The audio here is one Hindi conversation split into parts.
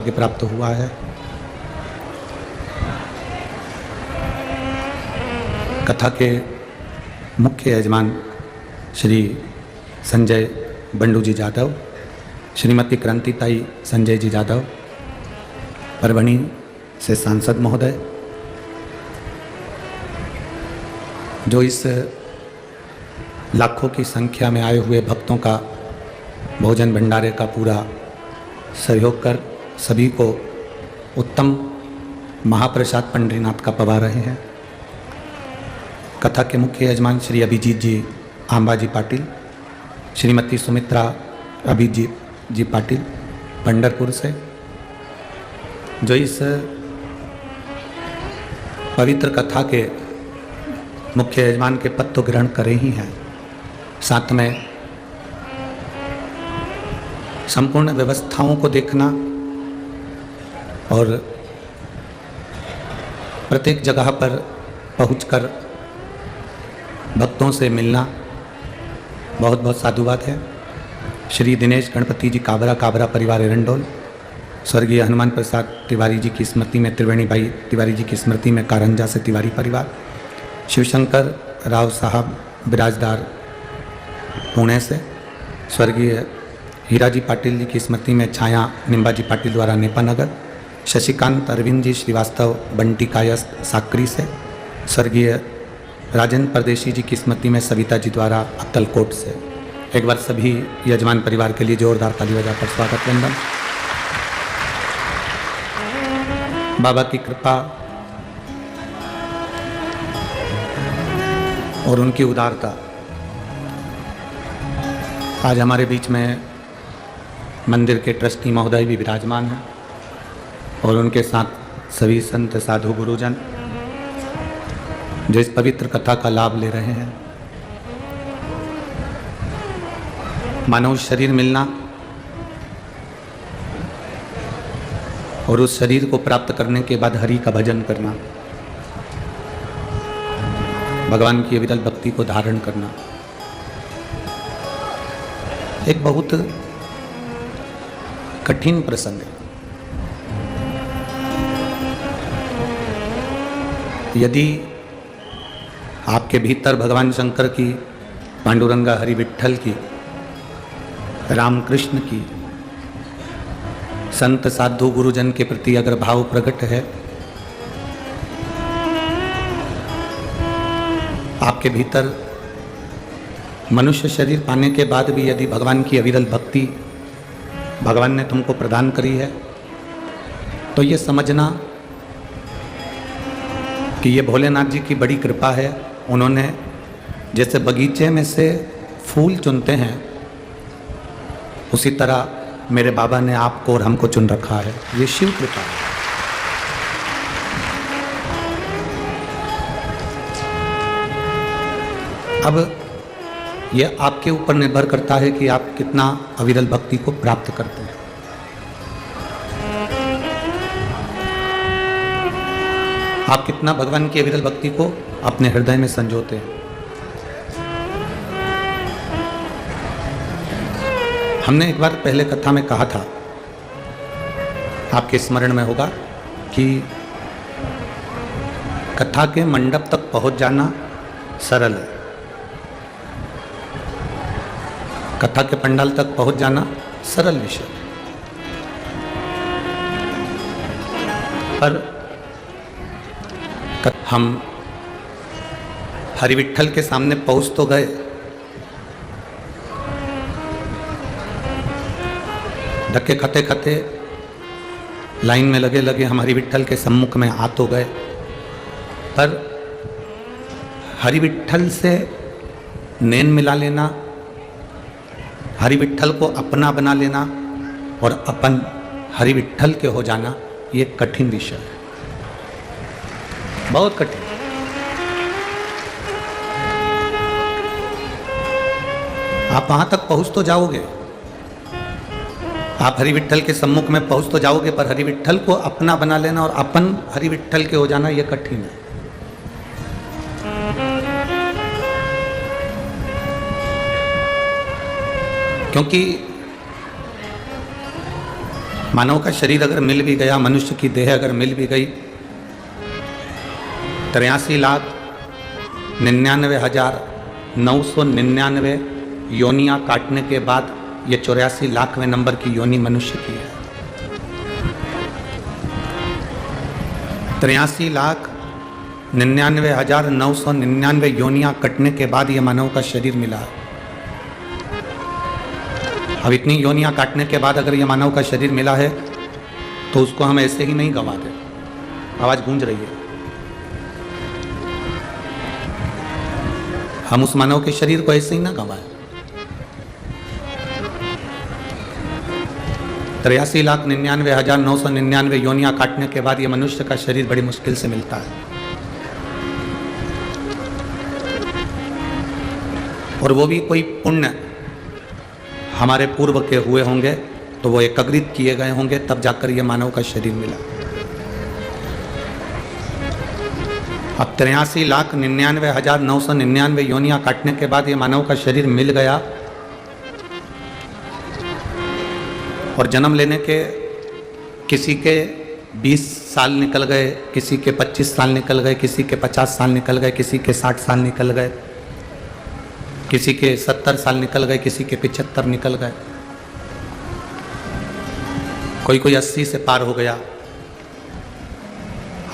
प्राप्त हुआ है। कथा के मुख्य यजमान श्री संजय बंडू जी जाधव, श्रीमती क्रांतिताई संजय जी जाधव, परभणी से सांसद महोदय, जो इस लाखों की संख्या में आए हुए भक्तों का भोजन भंडारे का पूरा सहयोग कर सभी को उत्तम महाप्रसाद पंडरीनाथ का पवा रहे हैं। कथा के मुख्य यजमान श्री अभिजीत जी आंबाजी पाटिल, श्रीमती सुमित्रा अभिजीत जी पाटिल पंढरपुर से, जो इस पवित्र कथा के मुख्य यजमान के पद तो ग्रहण करे ही हैं, साथ में संपूर्ण व्यवस्थाओं को देखना और प्रत्येक जगह पर पहुंचकर भक्तों से मिलना बहुत बहुत साधुवाद है। श्री दिनेश गणपति जी काबरा परिवार एरंडोल, स्वर्गीय हनुमान प्रसाद तिवारी जी की स्मृति में, त्रिवेणी बाई तिवारी जी की स्मृति में कारंजा से तिवारी परिवार, शिवशंकर राव साहब बिराजदार पुणे से, स्वर्गीय हीरा जी पाटिल जी की स्मृति में छाया निम्बा जी पाटिल द्वारा नेपानगर, शशिकांत अरविंद जी श्रीवास्तव बंटी कायस्थ साकरी से, स्वर्गीय राजेंद्र परदेशी जी की स्मृति में सविता जी द्वारा अक्कलकोट से। एक बार सभी यजमान परिवार के लिए जोरदार ताली बजाकर स्वागत वंदन। बाबा की कृपा और उनकी उदारता, आज हमारे बीच में मंदिर के ट्रस्टी महोदय भी विराजमान हैं और उनके साथ सभी संत साधु गुरुजन जो इस पवित्र कथा का लाभ ले रहे हैं। मानव शरीर मिलना और उस शरीर को प्राप्त करने के बाद हरि का भजन करना, भगवान की अविरल भक्ति को धारण करना, एक बहुत कठिन प्रसंग है। यदि आपके भीतर भगवान शंकर की, पांडुरंगा हरि विट्ठल की, रामकृष्ण की, संत साधु गुरुजन के प्रति अगर भाव प्रकट है, आपके भीतर मनुष्य शरीर पाने के बाद भी यदि भगवान की अविरल भक्ति भगवान ने तुमको प्रदान करी है, तो ये समझना कि ये भोलेनाथ जी की बड़ी कृपा है। उन्होंने जैसे बगीचे में से फूल चुनते हैं, उसी तरह मेरे बाबा ने आपको और हमको चुन रखा है। ये शिव कृपा है। अब यह आपके ऊपर निर्भर करता है कि आप कितना अविरल भक्ति को प्राप्त करते हैं। आप कितना भगवान की अविरल भक्ति को अपने हृदय में संजोते हैं। हमने एक बार पहले कथा में कहा था, आपके स्मरण में होगा, कि कथा के मंडप तक पहुंच जाना सरल है, कथा के पंडाल तक पहुंच जाना सरल विषय है, पर हम हरि विट्ठल के सामने पहुंच तो गए, धक्के खाते खाते लाइन में लगे लगे हम हरि विट्ठल के सम्मुख में आ तो गए, पर हरि विट्ठल से नैन मिला लेना, हरि विट्ठल को अपना बना लेना और अपन हरि विट्ठल के हो जाना, ये कठिन विषय है, बहुत कठिन। आप वहां तक पहुंच तो जाओगे, आप हरि विट्ठल के सम्मुख में पहुंच तो जाओगे, पर हरि विट्ठल को अपना बना लेना और अपन हरि विट्ठल के हो जाना, यह कठिन है। क्योंकि मानव का शरीर अगर मिल भी गया, मनुष्य की देह अगर मिल भी गई, 83,99,999 योनियां काटने के बाद ये 84 लाखवें नंबर की योनि मनुष्य की है। 83,99,999 योनियां कटने के बाद ये मानव का शरीर मिला। अब इतनी योनियां काटने के बाद अगर ये मानव का शरीर मिला है तो उसको हम ऐसे ही नहीं गंवा दे। आवाज गूंज रही है। हम उस मानव के शरीर को ऐसे ही ना गंवाएं। 83,99,999 योनियां काटने के बाद ये मनुष्य का शरीर बड़ी मुश्किल से मिलता है। और वो भी कोई पुण्य हमारे पूर्व के हुए होंगे तो वो एकत्रित किए गए होंगे, तब जाकर ये मानव का शरीर मिला। अब 83,99,999 योनियां काटने के बाद ये मानव का शरीर मिल गया और जन्म लेने के किसी के 20 साल निकल गए, किसी के 25 साल निकल गए, किसी के 50 साल निकल गए, किसी के 60 साल निकल गए, किसी के 70 साल निकल गए, किसी के 75 निकल गए, कोई 80 से पार हो गया।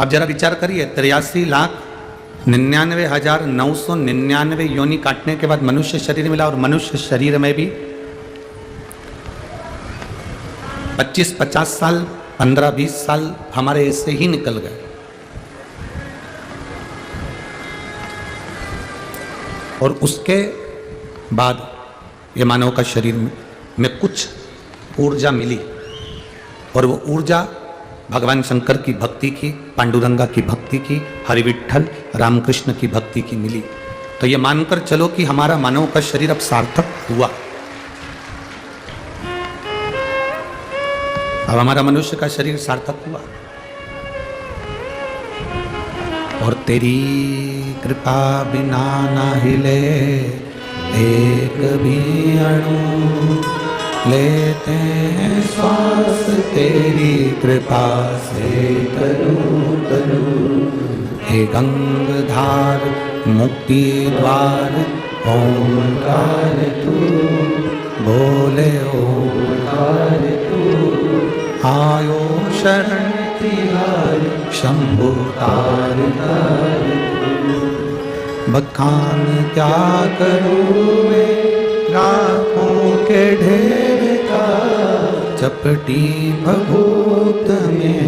अब जरा विचार करिए, 83,99,999 योनि काटने के बाद मनुष्य शरीर मिला और मनुष्य शरीर में भी 25-50 साल, 15-20 साल हमारे ऐसे ही निकल गए। और उसके बाद ये मानव का शरीर में कुछ ऊर्जा मिली और वो ऊर्जा भगवान शंकर की भक्ति की, पांडुरंगा की भक्ति की, हरिविठल रामकृष्ण की भक्ति की मिली। तो ये मानकर चलो कि हमारा मानव का शरीर अब सार्थक हुआ। अब हमारा मनुष्य का शरीर सार्थक हुआ। और तेरी कृपा बिना ना हिले एक भी अणु, लेते हैं श्वास तेरी कृपा से तनु तनु। हे गंगाधार मुक्ति द्वार ओंकार तू, बोले ओंकार तू। आयो शरण तिहारी शंभु तार तार तू। बखान क्या करूँ मैं लाखों के ढेर का, चपटी भभूत में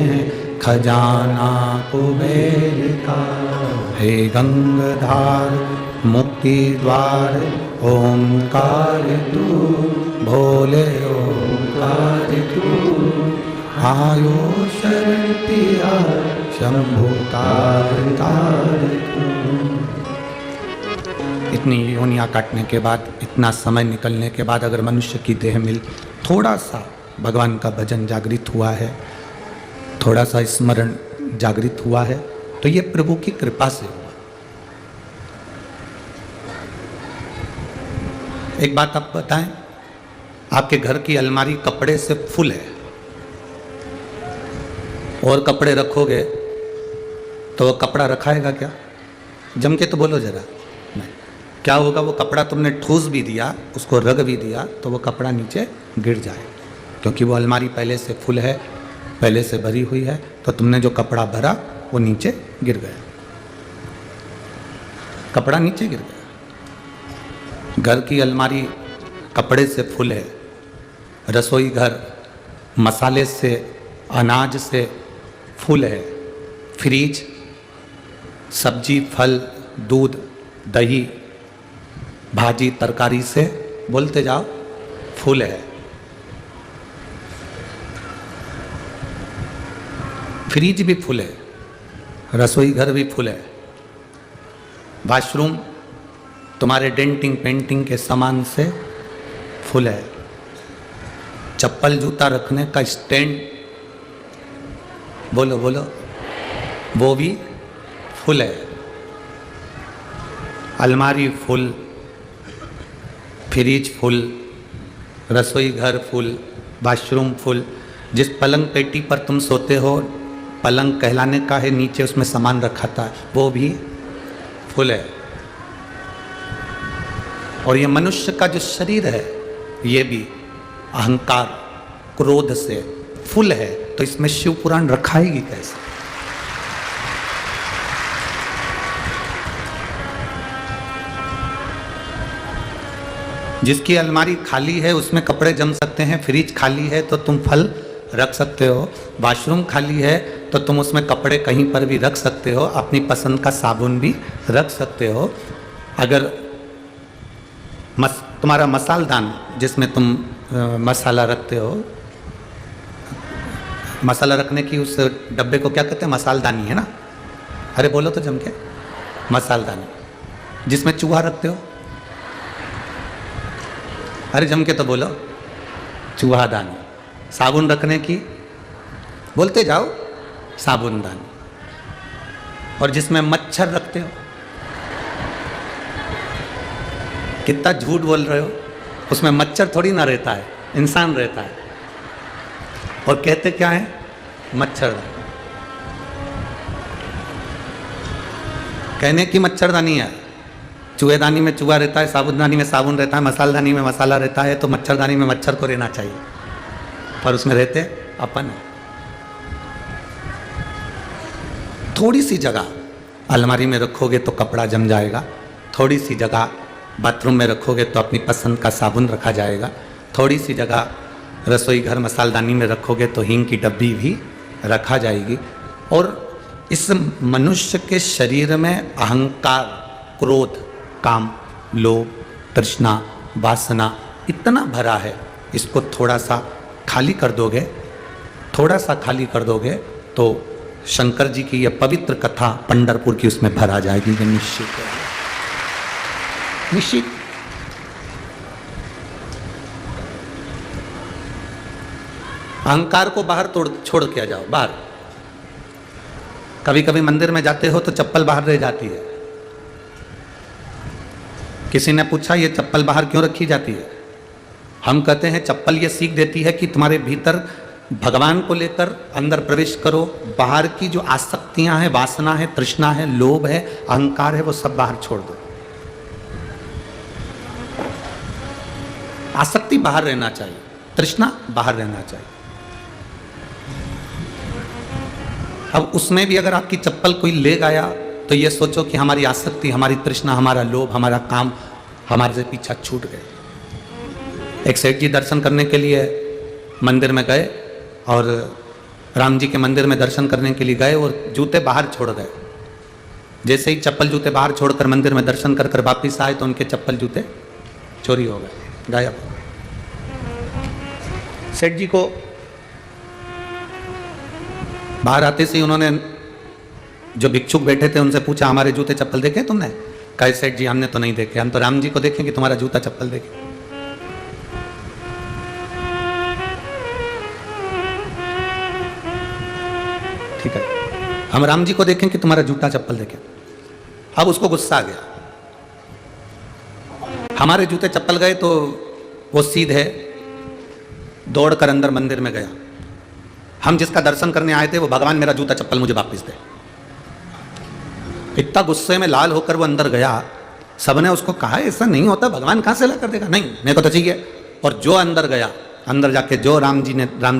खजाना कुबेर का। हे गंगाधार मुक्ति द्वार ओंकार तू, भोले ओंकार तू। आयो शरण तिहार शंभु तार तार तू। इतनी योनियां काटने के बाद, इतना समय निकलने के बाद अगर मनुष्य की देह मिल, थोड़ा सा भगवान का भजन जागृत हुआ है, थोड़ा सा स्मरण जागृत हुआ है, तो ये प्रभु की कृपा से हुआ। एक बात आप बताएं, आपके घर की अलमारी कपड़े से फुल है और कपड़े रखोगे तो वो कपड़ा रखाएगा क्या? जम के तो बोलो जरा। नहीं, क्या होगा? वो कपड़ा तुमने ठूस भी दिया, उसको रग भी दिया, तो वो कपड़ा नीचे गिर जाए, क्योंकि वो अलमारी पहले से फुल है, पहले से भरी हुई है। तो तुमने जो कपड़ा भरा वो नीचे गिर गया, कपड़ा नीचे गिर गया। घर की अलमारी कपड़े से फुल है, रसोई घर मसाले से, अनाज से फुल है, फ्रिज सब्जी, फल, दूध, दही, भाजी, तरकारी से बोलते जाओ फुल है। फ्रिज भी फुल है, रसोई घर भी फुल है, वॉशरूम तुम्हारे डेंटिंग पेंटिंग के सामान से फुल है, चप्पल जूता रखने का स्टैंड, बोलो बोलो, वो भी फुल है। अलमारी फुल, फ्रिज फुल, रसोई घर फुल, वॉशरूम फुल, जिस पलंग पेटी पर तुम सोते हो, पलंग कहलाने का है, नीचे उसमें सामान रखा था, वो भी फुल है। और ये मनुष्य का जो शरीर है, ये भी अहंकार क्रोध से फुल है, तो इसमें शिव पुराण रखाएगी कैसे? जिसकी अलमारी खाली है उसमें कपड़े जम सकते हैं, फ्रिज खाली है तो तुम फल रख सकते हो, वॉशरूम खाली है तो तुम उसमें कपड़े कहीं पर भी रख सकते हो, अपनी पसंद का साबुन भी रख सकते हो। अगर तुम्हारा मसालदान जिसमें तुम मसाला रखते हो, मसाला रखने की उस डब्बे को क्या कहते हैं? मसालदानी है ना? अरे बोलो तो जम के, मसालदानी। जिसमें चूहा रखते हो, अरे जम के तो बोलो, चूहादानी। साबुन रखने की, बोलते जाओ, साबुनदानी। और जिसमें मच्छर रखते हो, कितना झूठ बोल रहे हो, उसमें मच्छर थोड़ी ना रहता है, इंसान रहता है। और कहते क्या है? मच्छरदानी। कहने की मच्छरदानी है, चूहेदानी में चूहा रहता है, साबुनदानी में साबुन रहता है, मसालदानी में मसाला रहता है, तो मच्छरदानी में मच्छर को रहना चाहिए, पर उसमें रहते अपन। थोड़ी सी जगह अलमारी में रखोगे तो कपड़ा जम जाएगा, थोड़ी सी जगह बाथरूम में रखोगे तो अपनी पसंद का साबुन रखा जाएगा, थोड़ी सी जगह रसोई घर मसालदानी में रखोगे तो हींग की डब्बी भी रखा जाएगी। और इस मनुष्य के शरीर में अहंकार, क्रोध, काम, लोभ, तृष्णा, वासना इतना भरा है, इसको थोड़ा सा खाली कर दोगे, थोड़ा सा खाली कर दोगे तो शंकर जी की यह पवित्र कथा पंढरपुर की उसमें भरा जाएगी। ये निश्चित है, निश्चित। अहंकार को बाहर छोड़ के आ जाओ, बाहर। कभी कभी मंदिर में जाते हो तो चप्पल बाहर रह जाती है। किसी ने पूछा ये चप्पल बाहर क्यों रखी जाती है? हम कहते हैं चप्पल ये सीख देती है कि तुम्हारे भीतर भगवान को लेकर अंदर प्रवेश करो, बाहर की जो आसक्तियां हैं, वासना है, तृष्णा है, लोभ है, अहंकार है, वो सब बाहर छोड़ दो। आसक्ति बाहर रहना चाहिए, तृष्णा बाहर रहना चाहिए। अब उसमें भी अगर आपकी चप्पल कोई ले गया तो ये सोचो कि हमारी आसक्ति, हमारी तृष्णा, हमारा लोभ, हमारा काम हमारे से पीछा छूट गए। एक सेठ जी दर्शन करने के लिए मंदिर में गए और राम जी के मंदिर में दर्शन करने के लिए गए और जूते बाहर छोड़ गए। जैसे ही चप्पल जूते बाहर छोड़कर मंदिर में दर्शन कर कर वापिस आए तो उनके चप्पल जूते चोरी हो गए, गायब। सेठ जी को बाहर आते से उन्होंने जो भिक्षुक बैठे थे उनसे पूछा, हमारे जूते चप्पल देखे तुमने? कहे सेठ जी हमने तो नहीं देखे, हम तो राम जी को देखें कि तुम्हारा जूता चप्पल देखे। ठीक है, हम राम जी को देखें कि तुम्हारा जूता चप्पल देखें। अब उसको गुस्सा आ गया, हमारे जूते चप्पल गए तो वो सीधे दौड़कर अंदर मंदिर में गया। हम जिसका दर्शन करने आए थे वो भगवान मेरा जूता चप्पल मुझे वापस दे। इतना गुस्से में लाल होकर वो अंदर गया। सबने उसको कहा ऐसा नहीं होता, भगवान कहाँ से ला कर देगा? नहीं, मेरे को तो चाहिए। और जो अंदर गया, अंदर जाके जो राम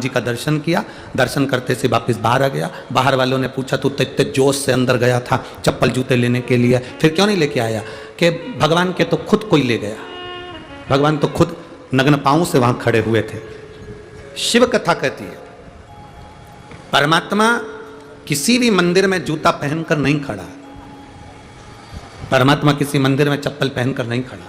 जी का दर्शन किया, दर्शन करते से वापस बाहर आ गया। बाहर वालों ने पूछा तू इतने जोश से अंदर गया था चप्पल जूते लेने के लिए, फिर क्यों नहीं लेके आया? कि भगवान के तो खुद कोई ले गया, भगवान तो खुद नग्न पांव से वहां खड़े हुए थे। शिव कथा कहती है परमात्मा किसी भी मंदिर में जूता पहनकर नहीं खड़ा, परमात्मा किसी मंदिर में चप्पल पहनकर नहीं खड़ा।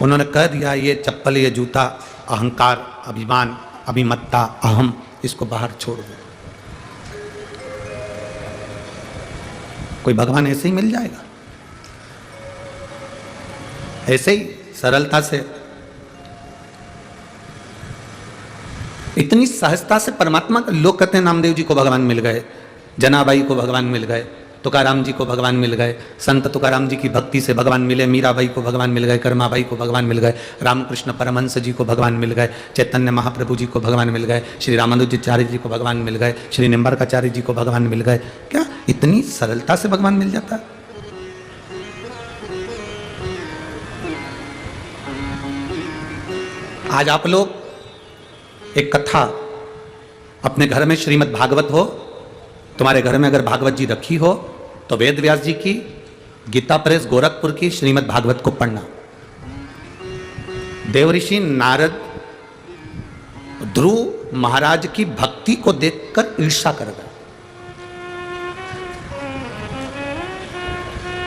उन्होंने कह दिया ये चप्पल, ये जूता अहंकार, अभिमान, अभिमत्ता, अहम, इसको बाहर छोड़ दो। कोई भगवान ऐसे ही मिल जाएगा? ऐसे ही सरलता से, इतनी सहजता से परमात्मा का। लोग कहते हैं नामदेव जी को भगवान मिल गए, जनाबाई को भगवान मिल गए, तुकाराम जी को भगवान मिल गए, संत तुकाराम जी की भक्ति से भगवान मिले, मीराबाई को भगवान मिल गए, कर्माबाई को भगवान मिल गए, रामकृष्ण परमहंस जी को भगवान मिल गए, चैतन्य महाप्रभु जी को भगवान मिल गए, श्री रामानुजाचार्य जी को भगवान मिल गए, श्री निम्बार्काचार्य जी को भगवान मिल गए। क्या इतनी सरलता से भगवान मिल जाता है? आज आप लोग एक कथा अपने घर में श्रीमद् भागवत हो, तुम्हारे घर में अगर भागवत जी रखी हो तो वेद व्यास जी की, गीता प्रेस गोरखपुर की श्रीमद् भागवत को पढ़ना। देवऋषि नारद ध्रुव महाराज की भक्ति को देखकर ईर्ष्या कर गए।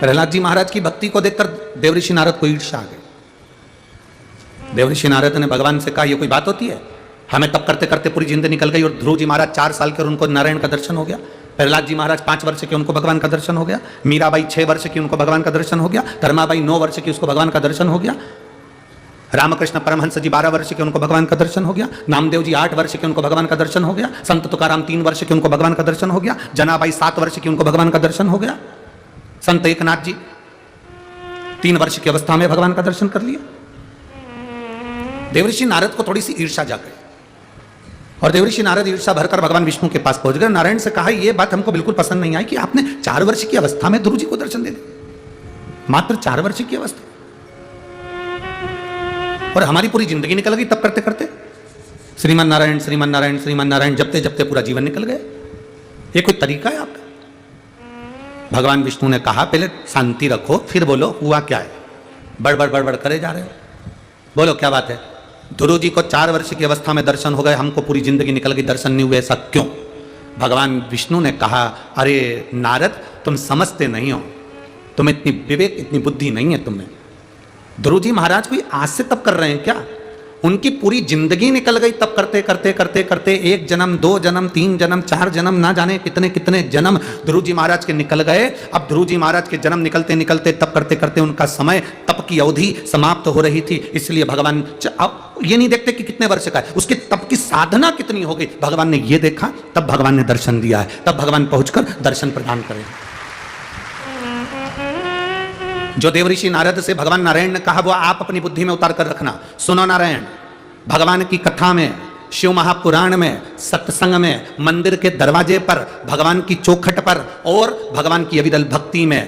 प्रहलाद जी महाराज की भक्ति को देखकर देवऋषि नारद को ईर्ष्या आ गई। देवऋषि नारद ने भगवान से कहा, यह कोई बात होती है? हमें तब करते करते पूरी जिंदगी निकल गई और ध्रुव जी महाराज 4 साल के और उनको नारायण का दर्शन हो गया। प्रहलाद जी महाराज 5 वर्ष के, उनको भगवान का दर्शन हो गया। मीराबाई 6 वर्ष की, उनको भगवान का दर्शन हो गया। कर्माबाई 9 वर्ष की, उसको भगवान का दर्शन हो गया। रामकृष्ण परमहंस जी 12 वर्ष के, उनको भगवान का दर्शन हो गया। नामदेव जी 8 वर्ष के, उनको भगवान का दर्शन हो गया। संत तुकाराम 3 वर्ष के, उनको भगवान का दर्शन हो गया। जनाबाई 7 वर्ष की, उनको भगवान का दर्शन हो गया। संत एकनाथ जी 3 वर्ष की अवस्था में भगवान का दर्शन कर लिया। देवऋषि नारद को थोड़ी सी ईर्ष्या जा गई और देवऋषि नारद ईर्ष्या भरकर भगवान विष्णु के पास पहुंच गए। नारायण से कहा, यह बात हमको बिल्कुल पसंद नहीं आई कि आपने 4 वर्ष की अवस्था में ध्रुव जी को दर्शन दे दिया। मात्र 4 वर्ष की अवस्था, और हमारी पूरी जिंदगी निकल गई तब करते करते। श्रीमन नारायण श्रीमन नारायण श्रीमन नारायण जपते जपते पूरा जीवन निकल गया। ये कोई तरीका है आपका? भगवान विष्णु ने कहा, पहले शांति रखो, फिर बोलो हुआ क्या है। बड़बड़ बड़बड़ करे जा रहे हो, बोलो क्या बात है? ध्रुव जी को 4 वर्ष की अवस्था में दर्शन हो गए, हमको पूरी जिंदगी निकल गई, दर्शन नहीं हुए, ऐसा क्यों? भगवान विष्णु ने कहा, अरे नारद, तुम समझते नहीं हो, तुम्हें इतनी विवेक, इतनी बुद्धि नहीं है तुम्हें। ध्रुव जी महाराज कोई आज से तब कर रहे हैं क्या? उनकी पूरी जिंदगी निकल गई तब करते करते करते करते। 1 जन्म, 2 जन्म, 3 जन्म, 4 जन्म, ना जाने कितने कितने जन्म ध्रुव जी महाराज के निकल गए। अब ध्रुव जी महाराज के जन्म निकलते निकलते तब करते करते उनका समय, तप की अवधि समाप्त हो रही थी। इसलिए भगवान अब ये नहीं देखते कि कितने वर्ष का है, उसके तप की साधना कितनी हो गई। भगवान ने ये देखा, तब भगवान ने दर्शन दिया है, तब भगवान पहुंचकर दर्शन प्रदान करें। जो देवऋषि नारद से भगवान नारायण ने कहा, वो आप अपनी बुद्धि में उतार कर रखना। सुनो नारायण, भगवान की कथा में, शिव महापुराण में, सत्संग में, मंदिर के दरवाजे पर, भगवान की चौखट पर और भगवान की अविरल भक्ति में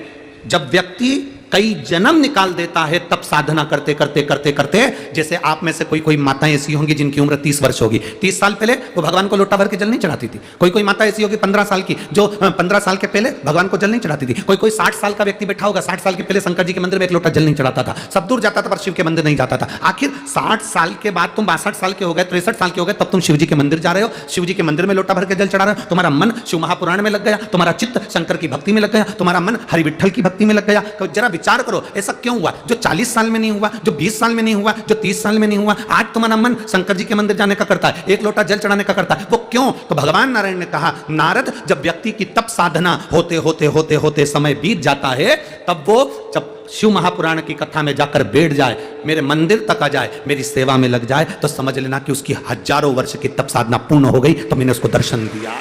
जब व्यक्ति कई जन्म निकाल देता है, तब साधना करते करते करते करते, जैसे आप में से कोई कोई माताएं ऐसी होंगी जिनकी उम्र 30 वर्ष होगी। 30 साल पहले वो भगवान को लोटा भर के जल नहीं चढ़ाती थी। कोई कोई माता ऐसी होगी 15 साल की, जो 15 साल के पहले भगवान को जल नहीं चढ़ाती थी। कोई कोई 60 साल का व्यक्ति बैठा होगा, 60 साल के पहले शंकर जी के मंदिर में 1 लोटा जल नहीं चढ़ाता था, सब दूर जाता था पर शिव के मंदिर नहीं जाता था। आखिर 60 साल के बाद तुम 62 साल के हो गए, 63 साल के हो गए, तब तुम शिव जी के मंदिर जा रहे हो, शिव जी के मंदिर में लोटा भर के जल चढ़ा रहे हो। तुम्हारा मन शिव महापुराण में लग गया, तुम्हारा चित्त शंकर की भक्ति में लग गया, तुम्हारा मन हरि विठ्ठल की भक्ति में लग गया। तो जरा विचार करो, ऐसा क्यों हुआ? जो 40 साल में नहीं हुआ, जो 20 साल में नहीं हुआ, जो 30 साल में नहीं हुआ, आज तुम्हारा मन शंकर जी के मंदिर जाने का करता है, 1 लोटा जल चढ़ाने का करता है। वो क्यों? तो भगवान नारायण ने कहा, नारद, जब व्यक्ति की तप साधना होते होते होते होते समय बीत जाता है, तब वो जब शिव महापुराण की कथा में जाकर बैठ जाए, मेरे मंदिर तक आ जाए, मेरी सेवा में लग जाए, तो समझ लेना कि उसकी हजारों वर्ष की तप साधना पूर्ण हो गई, तो मैंने उसको दर्शन दिया।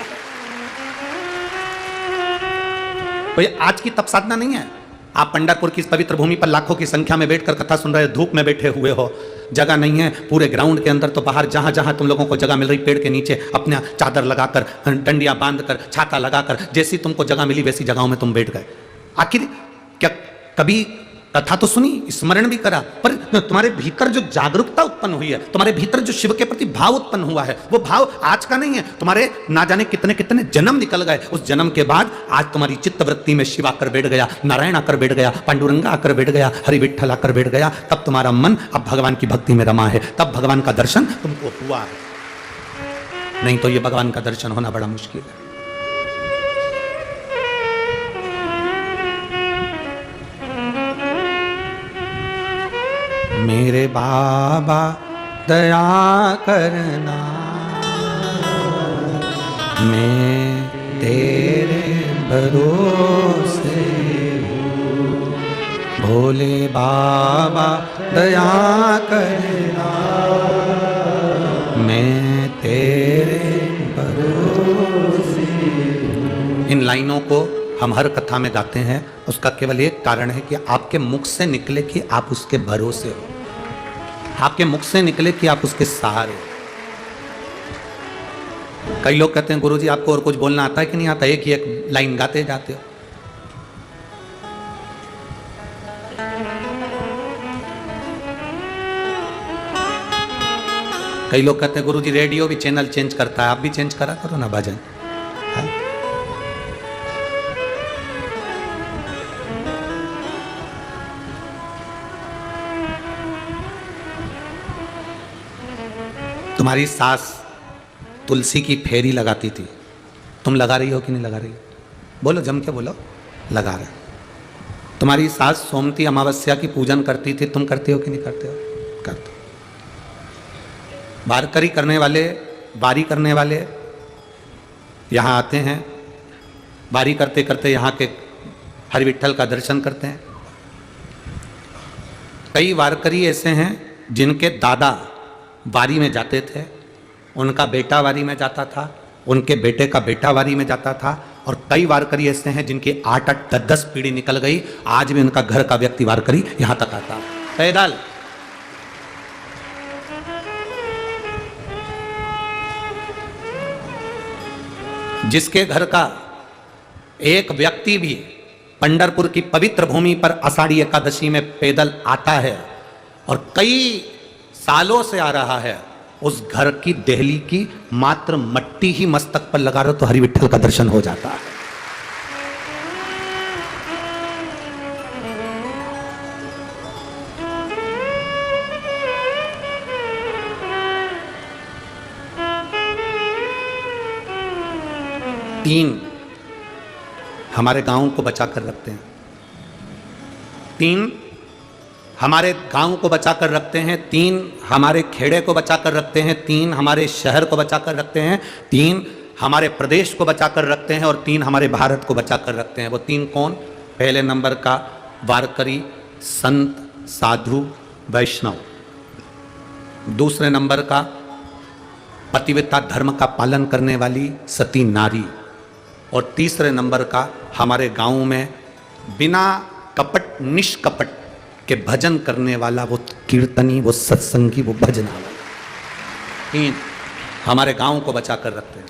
तो ये आज की तप साधना नहीं है। आप पंढरपुर की इस पवित्र भूमि पर लाखों की संख्या में बैठकर कथा सुन रहे हो, धूप में बैठे हुए हो, जगह नहीं है पूरे ग्राउंड के अंदर, तो बाहर जहां जहां तुम लोगों को जगह मिल रही, पेड़ के नीचे अपना चादर लगाकर, डंडिया बांधकर, छाता लगाकर, जैसी तुमको जगह मिली वैसी जगहों में तुम बैठ गए। आखिर क्या कभी कथा तो सुनी, स्मरण भी करा, पर तुम्हारे भीतर जो जागरूकता उत्पन्न हुई है, तुम्हारे भीतर जो शिव के प्रति भाव उत्पन्न हुआ है, वो भाव आज का नहीं है, तुम्हारे ना जाने कितने कितने जन्म निकल गए। उस जन्म के बाद आज तुम्हारी चित्त वृत्ति में शिव आकर बैठ गया, नारायण आकर बैठ गया, पांडुरंगा आकर बैठ गया, हरि विठ्ठल आकर बैठ गया, तब तुम्हारा मन अब भगवान की भक्ति में रमा है, तब भगवान का दर्शन तुमको हुआ है। नहीं तो ये भगवान का दर्शन होना बड़ा मुश्किल है। मेरे बाबा दया करना, मैं तेरे भरोसे हूँ। भोले बाबा दया करना, मैं तेरे भरोसे हूँ। इन लाइनों को हम हर कथा में गाते हैं, उसका केवल एक कारण है कि आपके मुख से निकले कि आप उसके भरोसे हो, आपके मुख से निकले कि आप उसके सहारे हो। कई लोग कहते हैं गुरुजी आपको और कुछ बोलना आता है कि नहीं आता, एक ही एक लाइन गाते जाते हो। कई लोग कहते हैं गुरुजी रेडियो भी चैनल चेंज करता है, आप भी चेंज करा करो ना भजन। तुम्हारी सास तुलसी की फेरी लगाती थी, तुम लगा रही हो कि नहीं लगा रही हो? बोलो, जम के बोलो, लगा रहे। तुम्हारी सास सोमती अमावस्या की पूजन करती थी, तुम करते हो कि नहीं करते हो? करते। वारकरी करने वाले, बारी करने वाले यहाँ आते हैं, बारी करते करते यहाँ के हरि विठ्ठल का दर्शन करते हैं। कई वारकरी ऐसे हैं जिनके दादा वारी में जाते थे, उनका बेटा वारी में जाता था, उनके बेटे का बेटा वारी में जाता था, और कई वारकरी ऐसे हैं जिनकी 8-8, 10-10 पीढ़ी निकल गई, आज भी उनका घर का व्यक्ति वारकरी यहाँ तक आता है पैदल। जिसके घर का एक व्यक्ति भी पंढरपुर की पवित्र भूमि पर आषाढ़ी एकादशी में पैदल आता है और कई सालों से आ रहा है, उस घर की देहली की मात्र मट्टी ही मस्तक पर लगा रहे तो हरि विठ्ठल का दर्शन हो जाता है। तीन हमारे गांव को बचा कर रखते हैं, तीन हमारे गांव को बचा कर रखते हैं, तीन हमारे खेड़े को बचा कर रखते हैं, तीन हमारे शहर को बचा कर रखते हैं, तीन हमारे प्रदेश को बचा कर रखते हैं, और तीन हमारे भारत को बचा कर रखते हैं। वो तीन कौन? पहले नंबर का वारकरी, संत, साधु, वैष्णव। दूसरे नंबर का पतिव्रता धर्म का पालन करने वाली सती नारी, और तीसरे नंबर का हमारे गांव में बिना कपट, निष्कपट के भजन करने वाला वो कीर्तनी, वो सत्संगी, वो भजन वाला। तीन हमारे गांव को बचा कर रखते हैं।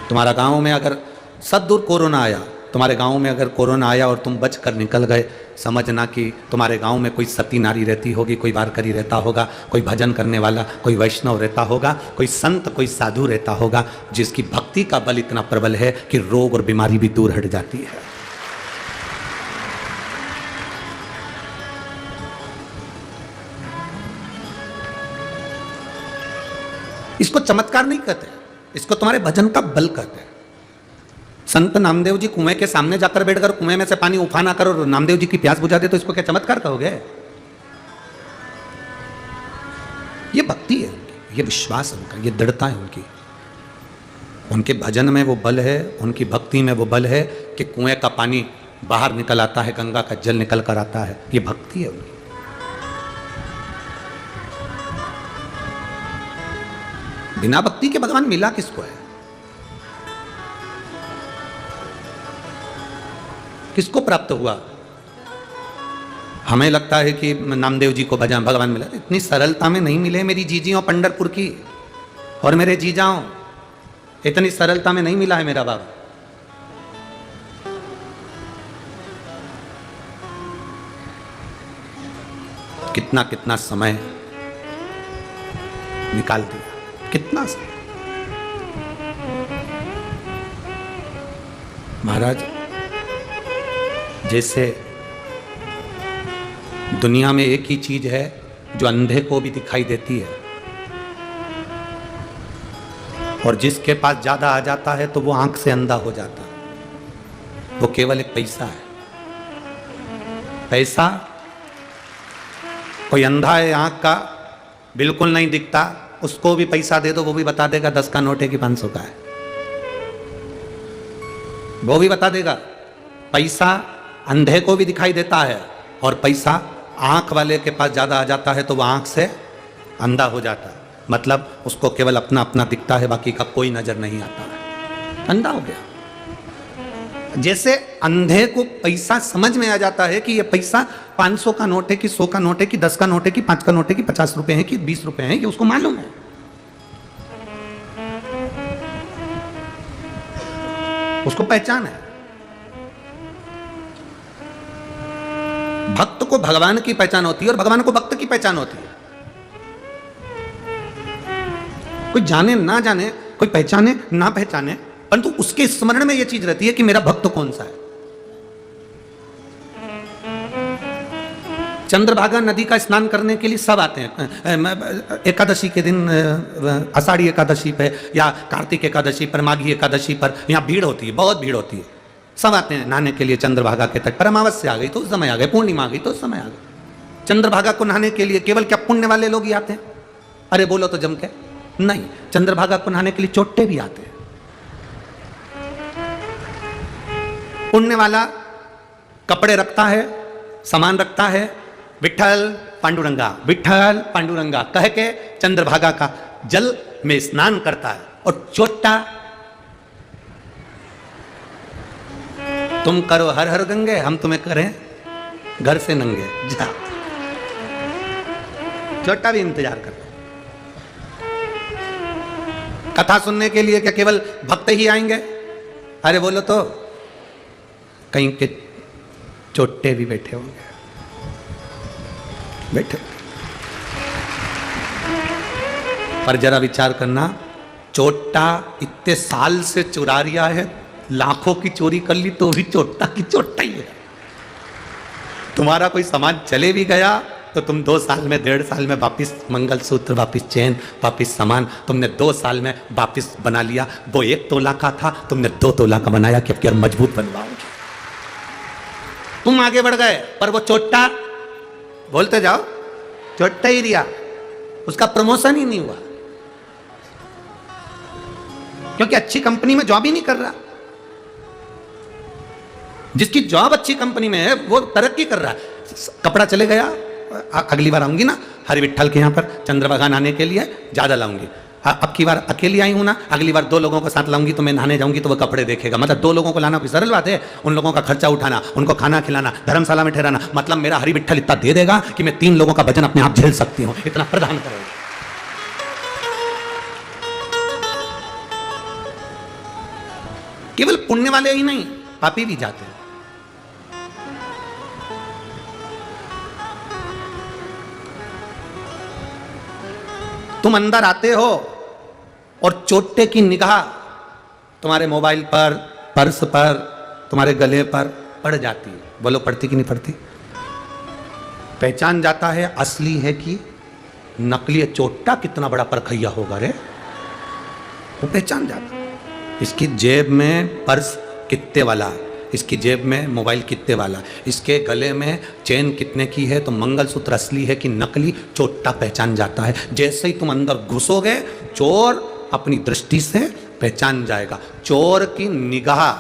तुम्हारा गांव में अगर सद्दूर कोरोना आया, तुम्हारे गांव में अगर कोरोना आया और तुम बच कर निकल गए, समझना कि तुम्हारे गांव में कोई सती नारी रहती होगी, कोई वारकरी रहता होगा, कोई भजन करने वाला, कोई वैष्णव रहता होगा, कोई संत, कोई साधु रहता होगा, जिसकी भक्ति का बल इतना प्रबल है कि रोग और बीमारी भी दूर हट जाती है। इसको चमत्कार नहीं कहते, इसको तुम्हारे भजन का बल कहते हैं। संत नामदेव जी कुएं के सामने जाकर बैठकर कुएं में से पानी उफाना करो और नामदेव जी की प्यास बुझा दे, तो इसको क्या चमत्कार कहोगे? ये भक्ति है उनकी, ये विश्वास है उनका, ये दृढ़ता है उनकी। उनके भजन में वो बल है, उनकी भक्ति में वो बल है कि कुएं का पानी बाहर निकल आता है, गंगा का जल निकल कर आता है। ये भक्ति है उनकी। बिना भक्ति के भगवान मिला किसको है? किसको प्राप्त हुआ? हमें लगता है कि नामदेव जी को भगवान मिला, इतनी सरलता में नहीं मिले। मेरी जीजियों पंढरपुर की और मेरे जीजाओं, इतनी सरलता में नहीं मिला है मेरा बाबा। कितना कितना समय निकाल दिया, कितना समय। महाराज, जैसे दुनिया में एक ही चीज है जो अंधे को भी दिखाई देती है, और जिसके पास ज्यादा आ जाता है तो वो आंख से अंधा हो जाता है। वो केवल एक पैसा है। पैसा, कोई अंधा है आंख का, बिल्कुल नहीं दिखता, उसको भी पैसा दे दो, वो भी बता देगा 10 का नोट है कि 500 का है, वो भी बता देगा। पैसा अंधे को भी दिखाई देता है, और पैसा आंख वाले के पास ज्यादा आ जाता है तो वह आंख से अंधा हो जाता है। मतलब उसको केवल अपना अपना दिखता है, बाकी का कोई नजर नहीं आता है। अंधा हो गया। जैसे अंधे को पैसा समझ में आ जाता है कि ये पैसा 500 का नोट है कि 100 का नोट है कि 10 का नोट है कि 5 का नोट है कि 50 रुपए है कि 20 रुपए है, कि उसको मालूम है। उसको पहचान है। भक्त को भगवान की पहचान होती है और भगवान को भक्त की पहचान होती है। कोई जाने ना जाने, कोई पहचाने ना पहचाने, परंतु उसके स्मरण में यह चीज रहती है कि मेरा भक्त कौन सा है। चंद्रभागा नदी का स्नान करने के लिए सब आते हैं। एकादशी के दिन, आषाढ़ी एकादशी पे या कार्तिक एकादशी पर, माघी एकादशी पर यहाँ भीड़ होती है, बहुत भीड़ होती है। सब आते हैं नहाने के लिए चंद्रभागा के तट पर। अमावस्या आ गई तो उस समय आ गए, पूर्णिमा आ गई तो उस समय आ गए। चंद्रभागा को नहाने के लिए केवल क्या पुण्य वाले लोग ही आते हैं? अरे बोलो तो जम के नहीं, चंद्रभागा को नहाने के लिए चोट्टे भी आते हैं। पुण्य वाला कपड़े रखता है, सामान रखता है, विठल पांडुरंगा, विठल पांडुरंगा कह के चंद्रभागा का जल में स्नान करता है। और चोट्टा, तुम करो हर हर गंगे, हम तुम्हें करें घर से नंगे, जा। चोट्टा भी इंतजार कर रहा। कथा सुनने के लिए क्या केवल भक्त ही आएंगे? अरे बोलो तो कहीं के चोट्टे भी बैठे होंगे, बैठे। पर जरा विचार करना, चोट्टा इतने साल से चुरा रिया है, लाखों की चोरी कर ली तो भी चोट्टा की चोट्टा ही है। तुम्हारा कोई सामान चले भी गया तो तुम 2 साल में, 1.5 साल में वापिस मंगलसूत्र, वापिस चेन, वापिस सामान तुमने 2 साल में वापिस बना लिया। वो 1 तोला का था, तुमने 2 तोला का बनाया कि अब क्या मजबूत बनवाओगे। तुम आगे बढ़ गए, पर वो चोट्टा, बोलते जाओ, चोट्टा ही रिया, उसका प्रमोशन ही नहीं हुआ, क्योंकि अच्छी कंपनी में जॉब ही नहीं कर रहा। जिसकी जॉब अच्छी कंपनी में है वो तरक्की कर रहा है। कपड़ा चले गया, अगली बार आऊंगी ना हरि विठल के यहाँ पर चंद्रभागा नहाने के लिए, ज्यादा लाऊंगी। अब की बार अकेली आई हूं ना, अगली बार 2 लोगों के साथ लाऊंगी तो मैं नहाने जाऊंगी तो वो कपड़े देखेगा। मतलब 2 लोगों को लाना कोई सरल बात है? उन लोगों का खर्चा उठाना, उनको खाना खिलाना, धर्मशाला में ठहराना, मतलब मेरा हरि विठल इतना दे देगा कि मैं 3 लोगों का वजन अपने आप झेल सकती हूँ, इतना प्रदान करेगा। केवल पुण्य वाले ही नहीं, पापी भी जाते हैं। तुम अंदर आते हो और चोट्टे की निगाह तुम्हारे मोबाइल पर, पर्स पर, तुम्हारे गले पर पड़ जाती है। बोलो पड़ती कि नहीं पड़ती? पहचान जाता है असली है कि नकली है। चोट्टा कितना बड़ा परखैया होगा रे, वो पहचान जाता है। इसकी जेब में पर्स कितने वाला, इसकी जेब में मोबाइल कितने वाला, इसके गले में चेन कितने की है, तो मंगलसूत्र असली है कि नकली, चोट्टा पहचान जाता है। जैसे ही तुम अंदर घुसोगे, चोर अपनी दृष्टि से पहचान जाएगा। चोर की निगाह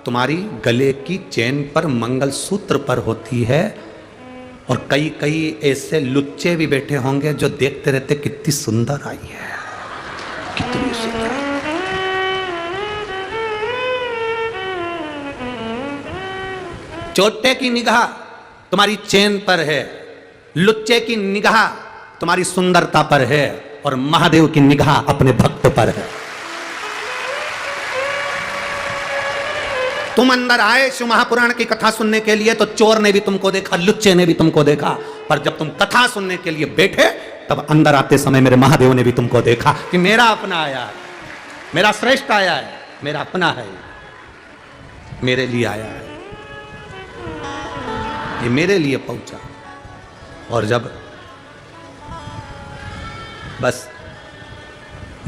तुम्हारी गले की चेन पर, मंगलसूत्र पर होती है। और कई कई ऐसे लुच्चे भी बैठे होंगे जो देखते रहते कितनी सुंदर आई है, कितनी सुंदर। चोट्टे की निगाह तुम्हारी चेन पर है, लुच्चे की निगाह तुम्हारी सुंदरता पर है, और महादेव की निगाह अपने भक्त पर है। तुम अंदर आए शिव महापुराण की कथा सुनने के लिए तो चोर ने भी तुमको देखा, लुच्चे ने भी तुमको देखा, पर जब तुम कथा सुनने के लिए बैठे तब अंदर आते समय मेरे महादेव ने भी तुमको देखा कि मेरा अपना आया है, मेरा श्रेष्ठ आया है, मेरा अपना है, मेरे लिए आया है, ये मेरे लिए पहुंचा। और जब बस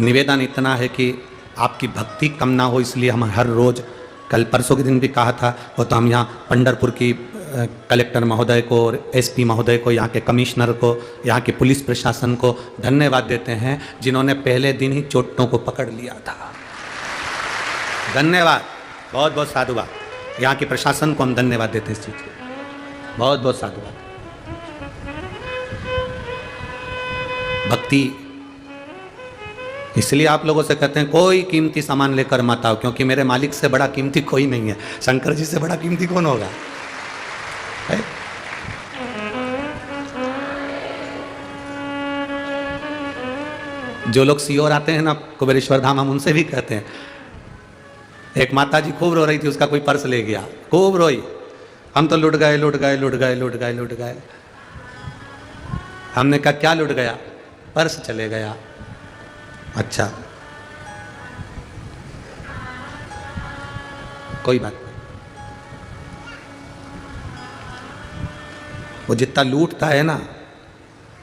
निवेदन इतना है कि आपकी भक्ति कम ना हो, इसलिए हम हर रोज, कल परसों के दिन भी कहा था, वो तो हम यहाँ पंढरपुर की कलेक्टर महोदय को, एसपी महोदय को, यहाँ के कमिश्नर को, यहाँ के पुलिस प्रशासन को धन्यवाद देते हैं जिन्होंने पहले दिन ही चोट्टों को पकड़ लिया था। धन्यवाद, बहुत बहुत साधुवाद। यहाँ के प्रशासन को हम धन्यवाद देते हैं इस चीज़ के, बहुत बहुत साधुवाद। भक्ति इसलिए आप लोगों से कहते हैं कोई कीमती सामान लेकर मत आओ, क्योंकि मेरे मालिक से बड़ा कीमती कोई नहीं है। शंकर जी से बड़ा कीमती कौन होगा? है? जो लोग सीओर आते हैं ना कुबेरेश्वर धाम, हम उनसे भी कहते हैं। एक माता जी खूब रो रही थी, उसका कोई पर्स ले गया, खूब रोई। हम तो लुट गए लुट गए लुट गए लुट गए लुट गए। हमने कहा क्या लुट गया? पर्स चले गया। अच्छा, कोई बात नहीं। वो जितना लूटता है ना,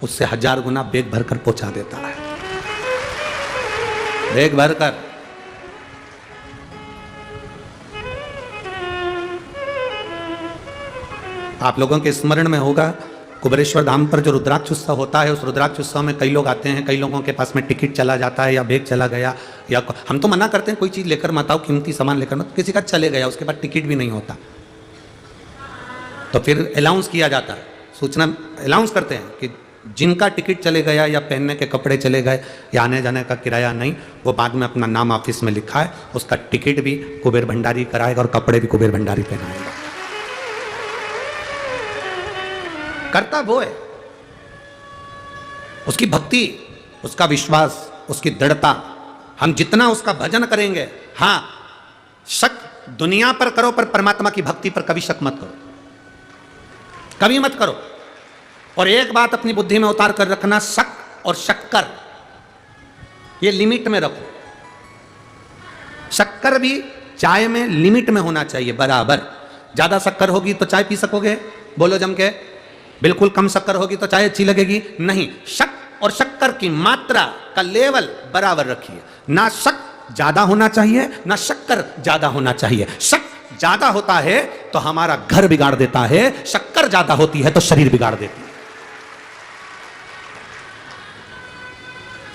उससे 1000 गुना बेग भरकर पहुंचा देता है, बेग भरकर। आप लोगों के स्मरण में होगा कुबेरेश्वर धाम पर जो रुद्राक्ष उत्सव होता है, उस रुद्राक्ष उत्सव में कई लोग आते हैं, कई लोगों के पास में टिकट चला जाता है या बैग चला गया, या हम तो मना करते हैं कोई चीज़ लेकर मत आओ, कीमती सामान लेकर मत। किसी का चले गया, उसके बाद टिकट भी नहीं होता, तो फिर अनाउंस किया जाता है, सूचना अनाउंस करते हैं कि जिनका टिकट चले गया या पहनने के कपड़े चले गए या आने जाने का किराया नहीं, वो बाद में अपना नाम ऑफिस में लिखा है, उसका टिकट भी कुबेर भंडारी कराएगा और कपड़े भी कुबेर भंडारी पहनाएगा। करता वो है, उसकी भक्ति, उसका विश्वास, उसकी दृढ़ता। हम जितना उसका भजन करेंगे, हाँ शक दुनिया पर करो पर परमात्मा की भक्ति पर कभी शक मत करो, कभी मत करो। और एक बात अपनी बुद्धि में उतार कर रखना, शक और शक्कर ये लिमिट में रखो। शक्कर भी चाय में लिमिट में होना चाहिए, बराबर। ज्यादा शक्कर होगी तो चाय पी सकोगे? बोलो जम के। बिल्कुल कम शक्कर होगी तो चाय अच्छी लगेगी? नहीं। शक और शक्कर की मात्रा का लेवल बराबर रखिए। ना शक ज्यादा होना चाहिए, ना शक्कर ज्यादा होना चाहिए। शक ज्यादा होता है तो हमारा घर बिगाड़ देता है, शक्कर ज्यादा होती है तो शरीर बिगाड़ देती है।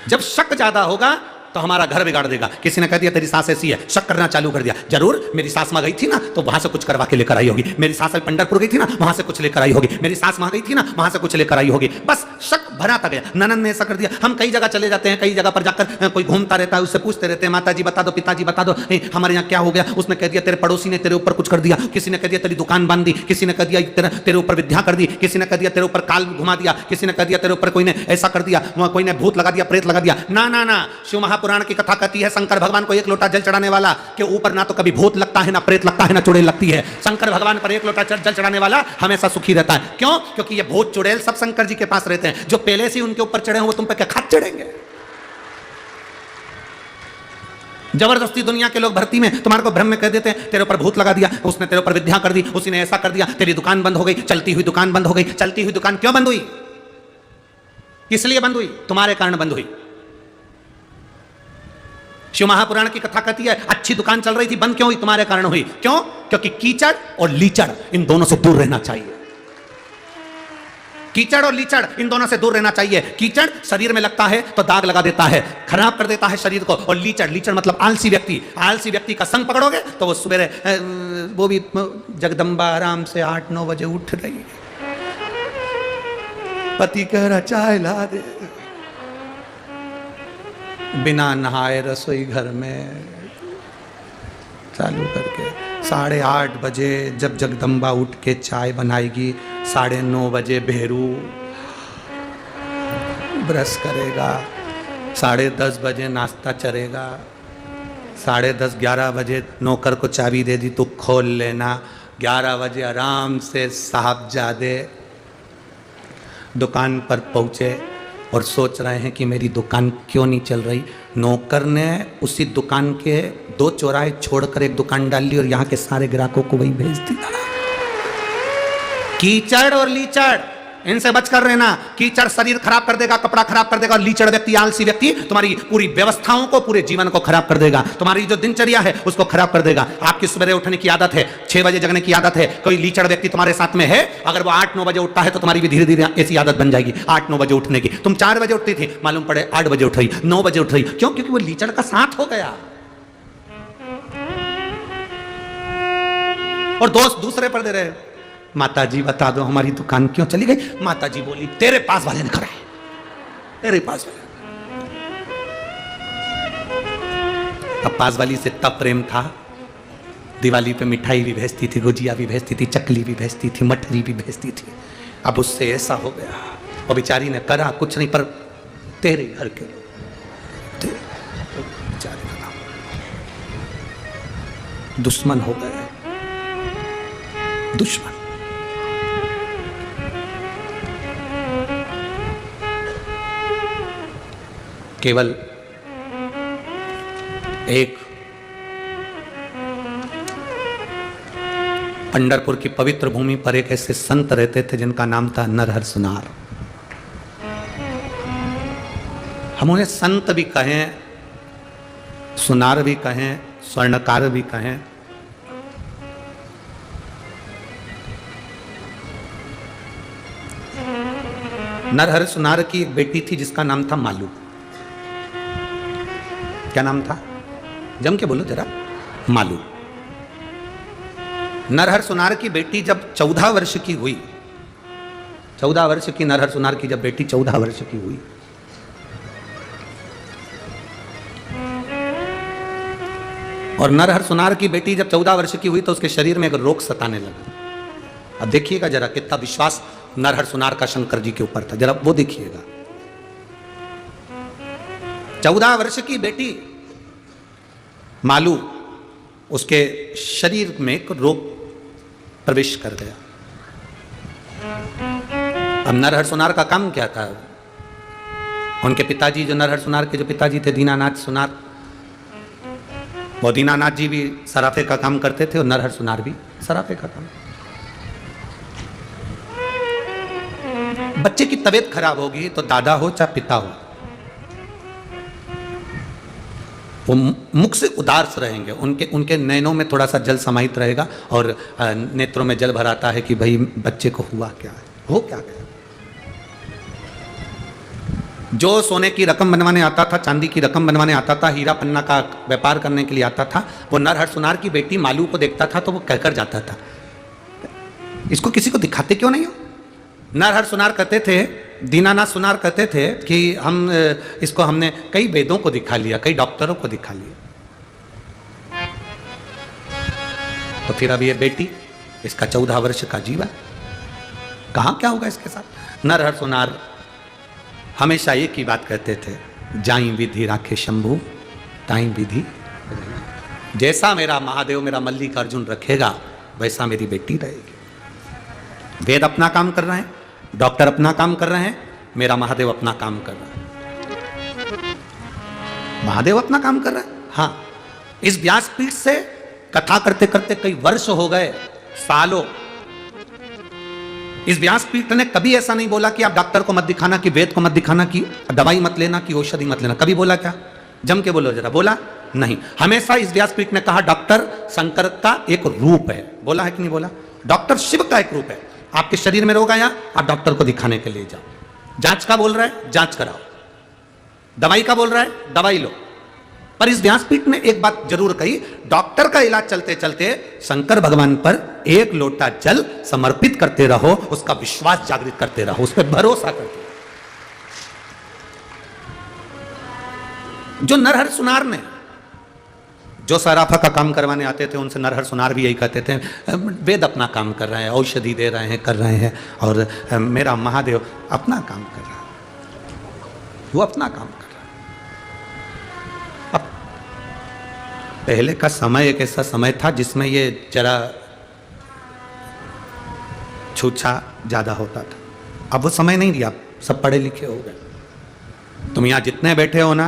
जब शक ज्यादा होगा तो हमारा घर बिगाड़ देगा। किसी ने कह दिया तेरी सास ऐसी है, शक करना चालू कर दिया, जरूर मेरी सास मां गई थी ना तो वहां से कुछ करवा के लेकर आई होगी, मेरी सास पंढरपुर गई थी ना वहां से कुछ लेकर आई होगी, मेरी सास वहां गई थी ना वहां से कुछ लेकर आई होगी। बस शक भराता गया। ननद ने ऐसा कर दिया। हम कई जगह चले जाते हैं, कई जगह पर जाकर कोई घूमता रहता है, उससे पूछते रहते हैं माता जी बता दो, पिताजी बता दो, हमारे यहाँ क्या हो गया? उसने कह दिया तेरे पड़ोसी ने तेरे ऊपर कुछ कर दिया, किसी ने कह दिया तेरी दुकान बांध दी, किसी ने कह दिया तेरे ऊपर विद्या कर दी, किसी ने कह दिया तेरे ऊपर काल घुमा दिया, किसी ने कह दिया तेरे ऊपर कोई ने ऐसा कर दिया, कोई ने भूत लगा दिया, प्रेत लगा दिया। ना ना ना, शिव महापुराण की कथा कहती है शंकर भगवान को एक लोटा जल चढ़ाने वाला के ऊपर ना तो कभी भूत लगता है, ना प्रेत लगता है, ना चुड़ैल लगती है। शंकर भगवान पर एक लोटा जल चढ़ाने वाला हमेशा सुखी रहता है। क्यों? क्योंकि ये भूत चुड़ैल सब शंकर जी के पास रहते हैं। जो पहले से उनके ऊपर चढ़े हो वो तुम पे क्या खाद चढ़ेंगे? जबरदस्ती दुनिया के लोग भर्ती में तुम्हारे को भ्रम में कह देते हैं तेरे ऊपर भूत लगा दिया, उसने तेरे ऊपर विद्या कर दी, उसी ने ऐसा कर दिया, तेरी दुकान बंद हो गई, चलती हुई दुकान बंद हो गई। चलती हुई दुकान क्यों बंद हुई? किस लिए बंद हुई? तुम्हारे कारण बंद हुई। शिव महापुराण की कथा कहती है अच्छी दुकान चल रही थी, बंद क्यों हुई? तुम्हारे कारण हुई। क्यों? क्योंकि कीचड़ और लीचड़ इन दोनों से दूर रहना चाहिए। कीचड़ और लीचड़ इन दोनों से दूर रहना चाहिए। कीचड़ शरीर में लगता है तो दाग लगा देता है, खराब कर देता है शरीर को। और लीचड़ मतलब आलसी व्यक्ति, आलसी व्यक्ति का संग पकड़ोगे तो वो सुबह वो भी जगदम्बा आराम से 8-9 बजे उठ रही, पति कह रहा चाय ला दे, बिना नहाए रसोई घर में चालू करके 8:30 बजे जब जगदम्बा उठ के चाय बनाएगी, 9:30 बजे भेरू ब्रश करेगा, 10:30 बजे नाश्ता चलेगा, 10:30 11 बजे नौकर को चाबी दे दी तो खोल लेना, 11 बजे आराम से साहबजादे दुकान पर पहुँचे और सोच रहे हैं कि मेरी दुकान क्यों नहीं चल रही। नौकर ने उसी दुकान के 2 चौराहे छोड़कर एक दुकान डाल ली और यहाँ के सारे ग्राहकों को वही भेज दिया। कीचड़ और लीचड़ इनसे बचकर रहना। कीचड़ शरीर खराब कर देगा, कपड़ा खराब कर देगा, और लीचड़ व्यक्ति, आलसी व्यक्ति तुम्हारी पूरी व्यवस्थाओं को, पूरे जीवन को खराब कर देगा। तुम्हारी जो दिनचर्या है उसको खराब कर देगा। आपकी सुबह उठने की आदत है, 6 बजे जगने की आदत है, कोई लीचड़ व्यक्ति तुम्हारे साथ में है, अगर वो 8-9 बजे उठता है तो तुम्हारी भी धीरे धीरे ऐसी आदत बन जाएगी 8-9 बजे उठने की। तुम 4 बजे उठती थी, मालूम पड़े 8 बजे उठ रही, 9 बजे उठ रही। क्यों? क्योंकि वो लीचड़ का साथ हो गया। और दोस्त दूसरे पर दे रहे, माता जी बता दो हमारी दुकान क्यों चली गई? माता जी बोली तेरे पास वाले ने कराया, तेरे पास वाले। अब पास वाली से तब प्रेम था, दिवाली पे मिठाई भी भेजती थी, गुजिया भी भेजती थी, चकली भी भेजती थी, मठरी भी भेजती थी। अब उससे ऐसा हो गया, और बेचारी ने करा कुछ नहीं, पर तेरे घर के बेचारी का नाम दुश्मन हो गए, दुश्मन। केवल एक पंढरपुर की पवित्र भूमि पर एक ऐसे संत रहते थे जिनका नाम था नरहर सुनार। हम उन्हें संत भी कहें, सुनार भी कहें, स्वर्णकार भी कहें। नरहर सुनार की एक बेटी थी जिसका नाम था मालू। क्या नाम था? जम के बोलो जरा। मालू। नरहर सुनार की बेटी जब 14 वर्ष की हुई, 14 वर्ष की नरहर सुनार की जब बेटी 14 वर्ष की हुई, और नरहर सुनार की बेटी जब 14 वर्ष की हुई तो उसके शरीर में एक रोग सताने लगा। अब देखिएगा जरा कितना विश्वास नरहर सुनार का शंकर जी के ऊपर था, जरा वो देखिएगा। 14 वर्ष की बेटी मालू, उसके शरीर में एक रोग प्रवेश कर गया। अब नरहर सुनार का काम क्या था? उनके पिताजी, जो नरहर सुनार के जो पिताजी थे दीनानाथ सुनार, वो दीनानाथ जी भी सराफे का काम करते थे और नरहर सुनार भी सराफे का काम। बच्चे की तबीयत खराब होगी तो दादा हो चाहे पिता हो, वो मुख से उदास रहेंगे, उनके नैनों में थोड़ा सा जल समाहित रहेगा और नेत्रों में जल भराता है कि भाई बच्चे को हुआ क्या है, हो क्या गया। जो सोने की रकम बनवाने आता था, चांदी की रकम बनवाने आता था, हीरा पन्ना का व्यापार करने के लिए आता था, वो नरहर सुनार की बेटी मालू को देखता था तो वो कहकर जाता था, इसको किसी को दिखाते क्यों नहीं हो? नरहर सुनार कहते थे, दीनानाथ सुनार कहते थे कि इसको हमने कई वेदों को दिखा लिया, कई डॉक्टरों को दिखा लिया। तो फिर अब ये बेटी, इसका 14 वर्ष का जीवन, कहाँ क्या होगा इसके साथ? नरहर सुनार हमेशा एक ही बात कहते थे, जाई विधि राखे शंभू ताई विधि। जैसा मेरा महादेव मेरा मल्लिकार्जुन रखेगा वैसा मेरी बेटी रहेगी। वेद अपना काम कर रहे हैं, डॉक्टर अपना काम कर रहे हैं, मेरा महादेव अपना काम कर रहा है। महादेव अपना काम कर रहा है। हाँ, इस व्यासपीठ से कथा करते करते कई वर्ष हो गए, सालों। इस व्यासपीठ ने कभी ऐसा नहीं बोला कि आप डॉक्टर को मत दिखाना, कि वेद को मत दिखाना, कि दवाई मत लेना, कि औषधि मत लेना। कभी बोला क्या? जम के बोलो जरा, बोला नहीं। हमेशा इस व्यासपीठ ने कहा डॉक्टर शंकर का एक रूप है। बोला है कि नहीं बोला? डॉक्टर शिव का एक रूप है। आपके शरीर में रोग आया, आप डॉक्टर को दिखाने के लिए जाओ। जांच का बोल रहा है, जांच कराओ। दवाई का बोल रहा है, दवाई लो। पर इस व्यासपीठ ने एक बात जरूर कही, डॉक्टर का इलाज चलते चलते शंकर भगवान पर एक लोटा जल समर्पित करते रहो, उसका विश्वास जागृत करते रहो, उस पर भरोसा करते रहो। जो नरहर सुनार ने, जो सराफा का काम करवाने आते थे, उनसे नरहर सुनार भी यही कहते थे, वेद अपना काम कर रहे हैं, औषधि दे रहे हैं, कर रहे हैं, और मेरा महादेव अपना काम कर रहा है, वो अपना काम कर रहा है। अब पहले का समय एक ऐसा समय था जिसमें ये जरा छूछा ज्यादा होता था। अब वो समय नहीं रहा, सब पढ़े लिखे हो गए। तुम यहां जितने बैठे हो ना,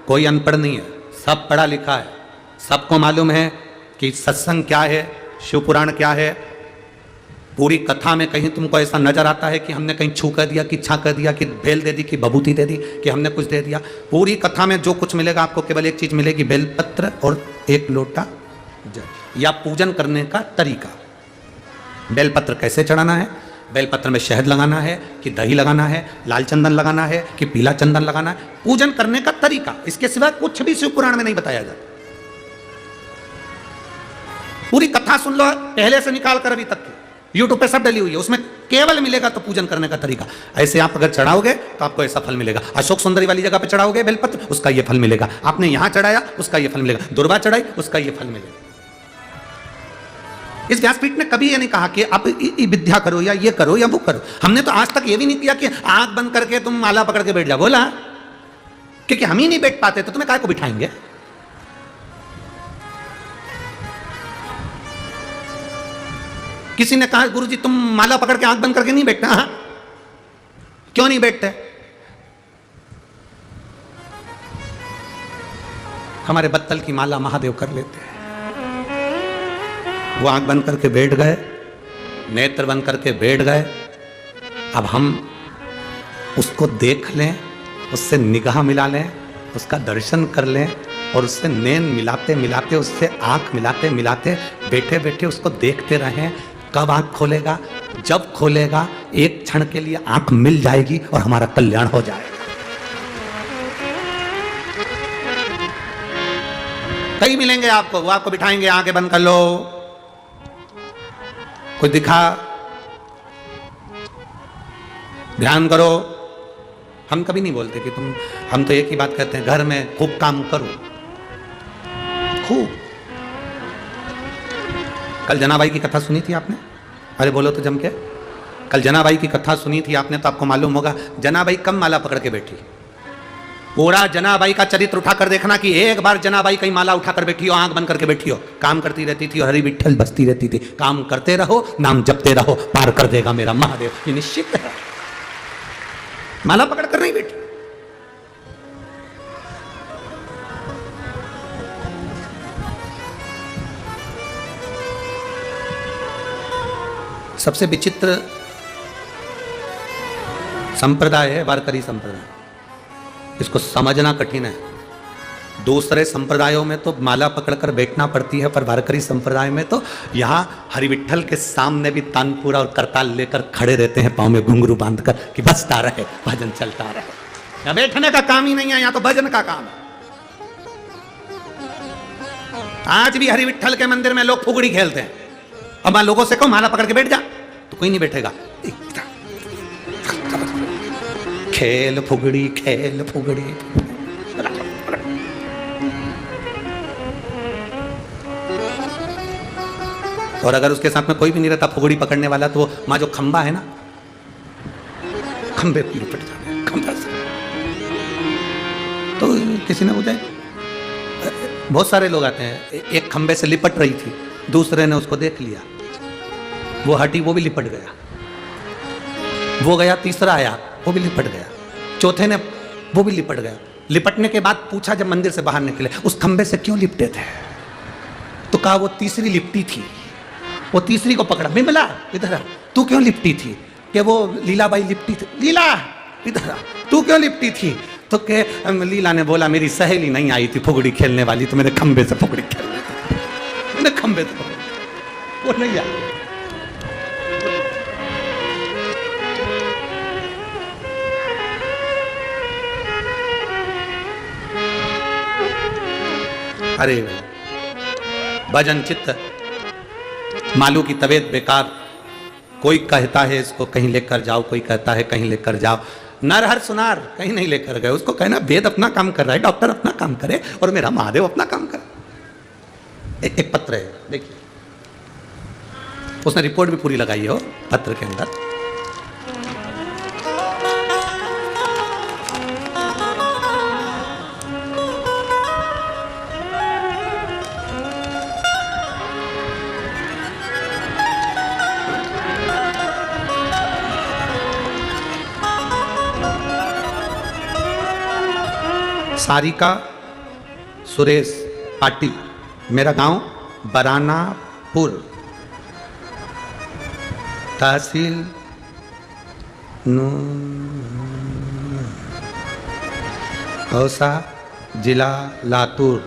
कोई अनपढ़ नहीं है, सब पढ़ा लिखा है। सबको मालूम है कि सत्संग क्या है, शिव पुराण क्या है। पूरी कथा में कहीं तुमको ऐसा नजर आता है कि हमने कहीं छू कर दिया, कि छा कर दिया, कि बेल दे दी, कि भभूति दे दी, कि हमने कुछ दे दिया? पूरी कथा में जो कुछ मिलेगा आपको, केवल एक चीज मिलेगी, बेलपत्र और एक लोटा जल, या पूजन करने का तरीका। बेलपत्र कैसे चढ़ाना है, बेलपत्र में शहद लगाना है, कि दही लगाना है, लाल चंदन लगाना है, कि पीला चंदन लगाना है, पूजन करने का तरीका। इसके सिवा कुछ भी शिव पुराण में नहीं बताया जाता। पूरी कथा सुन लो, पहले से निकाल कर अभी तक की, यूट्यूब पे सब डली हुई है, उसमें केवल मिलेगा तो पूजन करने का तरीका। ऐसे आप अगर चढ़ाओगे तो आपको ऐसा फल मिलेगा। अशोक सुंदरी वाली जगह पे चढ़ाओगे बेलपत्र, उसका ये फल मिलेगा। आपने यहां चढ़ाया, उसका ये फल मिलेगा। दुर्वा चढ़ाई, उसका ये फल मिलेगा। इस व्यासपीठ ने कभी ये नहीं कहा कि आप विद्या करो या ये करो या वो करो। हमने तो आज तक ये भी नहीं किया कि आंख बंद करके तुम माला पकड़ के बैठ जाओ। बोला क्योंकि हम ही नहीं बैठ पाते तो तुम्हें काय को बिठाएंगे। किसी ने कहा गुरुजी तुम माला पकड़ के आंख बंद करके नहीं बैठते। हाँ, क्यों नहीं बैठते? हमारे बत्तल की माला महादेव कर लेते हैं। वो आंख बंद करके बैठ गए, नेत्र बंद करके बैठ गए। अब हम उसको देख लें, उससे निगाह मिला लें, उसका दर्शन कर लें और उससे नैन मिलाते मिलाते, उससे आंख मिलाते मिलाते बैठे बैठे उसको देखते रहें। कब आंख खोलेगा? जब खोलेगा एक क्षण के लिए आंख मिल जाएगी और हमारा कल्याण हो जाएगा। कहीं मिलेंगे आपको, वो आपको बिठाएंगे, आंखें बंद कर लो, कोई दिखा, ध्यान करो। हम कभी नहीं बोलते कि तुम, हम तो एक ही बात कहते हैं घर में खूब काम करो, खूब। कल जनाबाई की कथा सुनी थी आपने? अरे बोलो तो जम के। कल जनाबाई की कथा सुनी थी आपने तो आपको मालूम होगा जनाबाई कम माला पकड़ के बैठी। पूरा जनाबाई का चरित्र उठाकर देखना कि एक बार जनाबाई कहीं माला उठाकर बैठी हो, आंख बंद करके बैठी हो, काम करती रहती थी और हरि विठ्ठल बसती रहती थी। काम करते रहो, नाम जपते रहो, पार कर देगा मेरा महादेव, ये निश्चित है। माला पकड़ कर नहीं बैठी। सबसे विचित्र संप्रदाय है वारकरी संप्रदाय। इसको समझना कठिन है। दूसरे संप्रदायों में तो माला पकड़कर बैठना पड़ती है, पर वारकरी संप्रदाय में तो यहाँ हरिविठ्ठल के सामने भी तानपुरा और करताल लेकर खड़े रहते हैं, पाँव में घुंघरू बांधकर कि बसता रहे, भजन चलता रहे। यहाँ बैठने का काम ही नहीं है, यहाँ तो भजन का काम है। आज भी हरिविठ्ठल के मंदिर में लोग फुगड़ी खेलते हैं। अब मैं लोगों से कहूं माला पकड़ के बैठ जा, तो कोई नहीं बैठेगा। खेल फुगड़ी, खेल फुगड़ी। और अगर उसके साथ में कोई भी नहीं रहता फुगड़ी पकड़ने वाला, तो वो माँ जो खंबा है ना, खंबे पे लिपट जाते हैं, खंबा से। तो किसी ने पूछा, बहुत सारे लोग आते हैं, एक खंबे से लिपट रही थी, दूसरे ने उसको देख लिया, वो हटी, वो भी लिपट गया। वो गया, तीसरा आया, वो भी लिपट गया, चौथे ने, वो भी लिपट गया। लिपटने के बाद पूछा जब मंदिर से बाहर निकले, उस खंबे से क्यों लिपटे थे? तो कहा वो तीसरी लिपटी थी। वो तीसरी को पकड़ा, बिमला इधर आ, तू क्यों लिपटी थी? कि वो लीलाबाई लिपटी थी। लीला इधर आ, तू क्यों लिपटी थी? तो के लीला ने बोला मेरी सहेली नहीं आई थी फुगड़ी खेलने वाली, तो मेरे खंबे से फुगड़ी खेलने थी, मैंने खंबे से वो नहीं आई। अरे भजन चित्त, मालू की तबीयत बेकार, कोई कहता है इसको कहीं लेकर जाओ, कोई कहता है कहीं लेकर जाओ। नर हर सुनार कहीं नहीं लेकर गए। उसको कहना वेद अपना काम कर रहा है, डॉक्टर अपना काम करे और मेरा महादेव अपना काम करे। एक पत्र है, देखिए, उसने रिपोर्ट भी पूरी लगाई हो पत्र के अंदर। सारिका सुरेश पाटिल, मेरा गांव बरानापुर, तहसील औसा, जिला लातूर।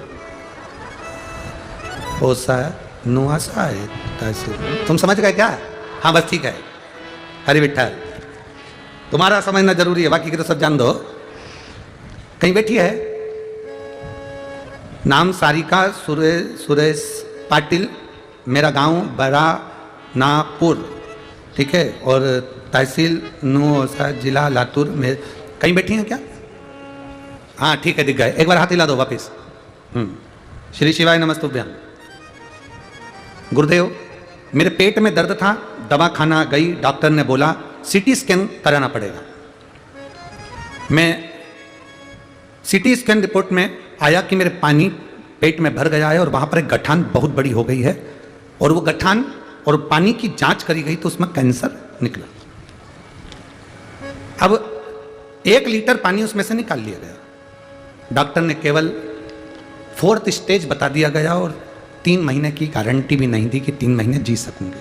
औसा नुआसा है तहसील। तुम समझ गए क्या? हाँ बस ठीक है। हरि विठ्ठल, तुम्हारा समझना जरूरी है, बाकी की तो सब जान दो। कहीं बैठी है, नाम सारिका सुरेश पाटिल, मेरा गांव बरानापुर, ठीक है। और तहसील नूसा जिला लातूर में कहीं बैठी हैं क्या? हाँ ठीक है, दिख गए। एक बार हाथ हिला दो वापिस। श्री शिवाय नमस्तुभ्यम। गुरुदेव, मेरे पेट में दर्द था, दवा खाना गई, डॉक्टर ने बोला सीटी स्कैन कराना पड़ेगा। मैं सीटी स्कैन रिपोर्ट में आया कि मेरे पानी पेट में भर गया है और वहां पर एक गठान बहुत बड़ी हो गई है, और वो गठान और पानी की जांच करी गई तो उसमें कैंसर निकला। अब 1 लीटर पानी उसमें से निकाल लिया गया। डॉक्टर ने केवल 4th स्टेज बता दिया गया और 3 महीने की गारंटी भी नहीं दी कि 3 महीने जी सकूंगी।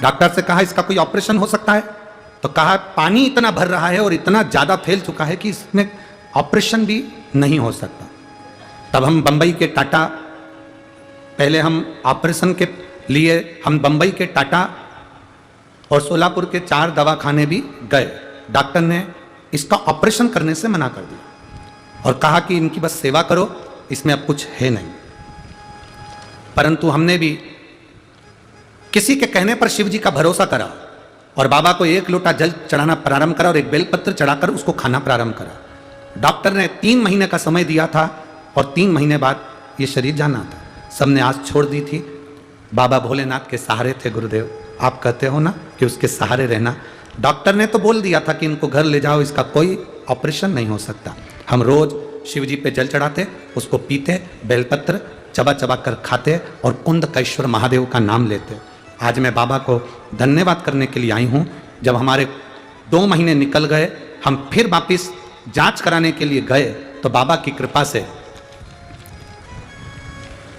डॉक्टर से कहा इसका कोई ऑपरेशन हो सकता है? तो कहा पानी इतना भर रहा है और इतना ज्यादा फैल चुका है कि इसमें ऑपरेशन भी नहीं हो सकता। तब हम बंबई के टाटा, पहले हम ऑपरेशन के लिए हम बंबई के टाटा और सोलापुर के 4 दवाखाने भी गए। डॉक्टर ने इसका ऑपरेशन करने से मना कर दिया और कहा कि इनकी बस सेवा करो, इसमें अब कुछ है नहीं। परंतु हमने भी किसी के कहने पर शिव जी का भरोसा करा और बाबा को 1 लोटा जल चढ़ाना प्रारंभ करा और एक बेलपत्र चढ़ाकर उसको खाना प्रारंभ करा। डॉक्टर ने 3 महीने का समय दिया था और 3 महीने बाद ये शरीर जाना था। सबने आस छोड़ दी थी। बाबा भोलेनाथ के सहारे थे गुरुदेव। आप कहते हो ना कि उसके सहारे रहना। डॉक्टर ने तो बोल दिया था कि इनको घर ले जाओ, इसका कोई ऑपरेशन नहीं हो सकता। हम रोज शिव जी पे जल चढ़ाते, उसको पीते, बेलपत्र चबा चबा कर खाते और कुंदकेश्वर महादेव का नाम लेते। आज मैं बाबा को धन्यवाद करने के लिए आई हूँ। जब हमारे 2 महीने निकल गए, हम फिर वापिस जांच कराने के लिए गए तो बाबा की कृपा से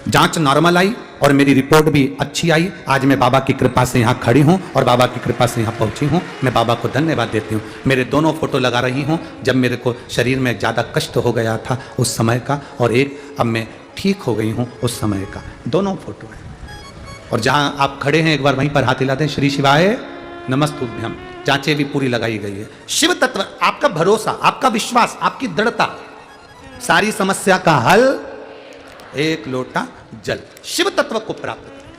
जांच नॉर्मल आई और मेरी रिपोर्ट भी अच्छी आई। आज मैं बाबा की कृपा से यहाँ खड़ी हूँ और बाबा की कृपा से यहाँ पहुँची हूँ। मैं बाबा को धन्यवाद देती हूँ। मेरे दोनों फोटो लगा रही हूँ, जब मेरे को शरीर में ज़्यादा कष्ट हो गया था उस समय का, और एक अब मैं ठीक हो गई हूँ उस समय का। दोनों फोटो हैं। और जहाँ आप खड़े हैं एक बार वहीं पर हाथ हिला दें। श्री शिवाय नमस्तुभ्यम। जांचें भी पूरी लगाई गई है। शिव तत्व, आपका भरोसा, आपका विश्वास, आपकी दृढ़ता, सारी समस्या का हल 1 लोटा जल। शिव तत्व को प्राप्त करें,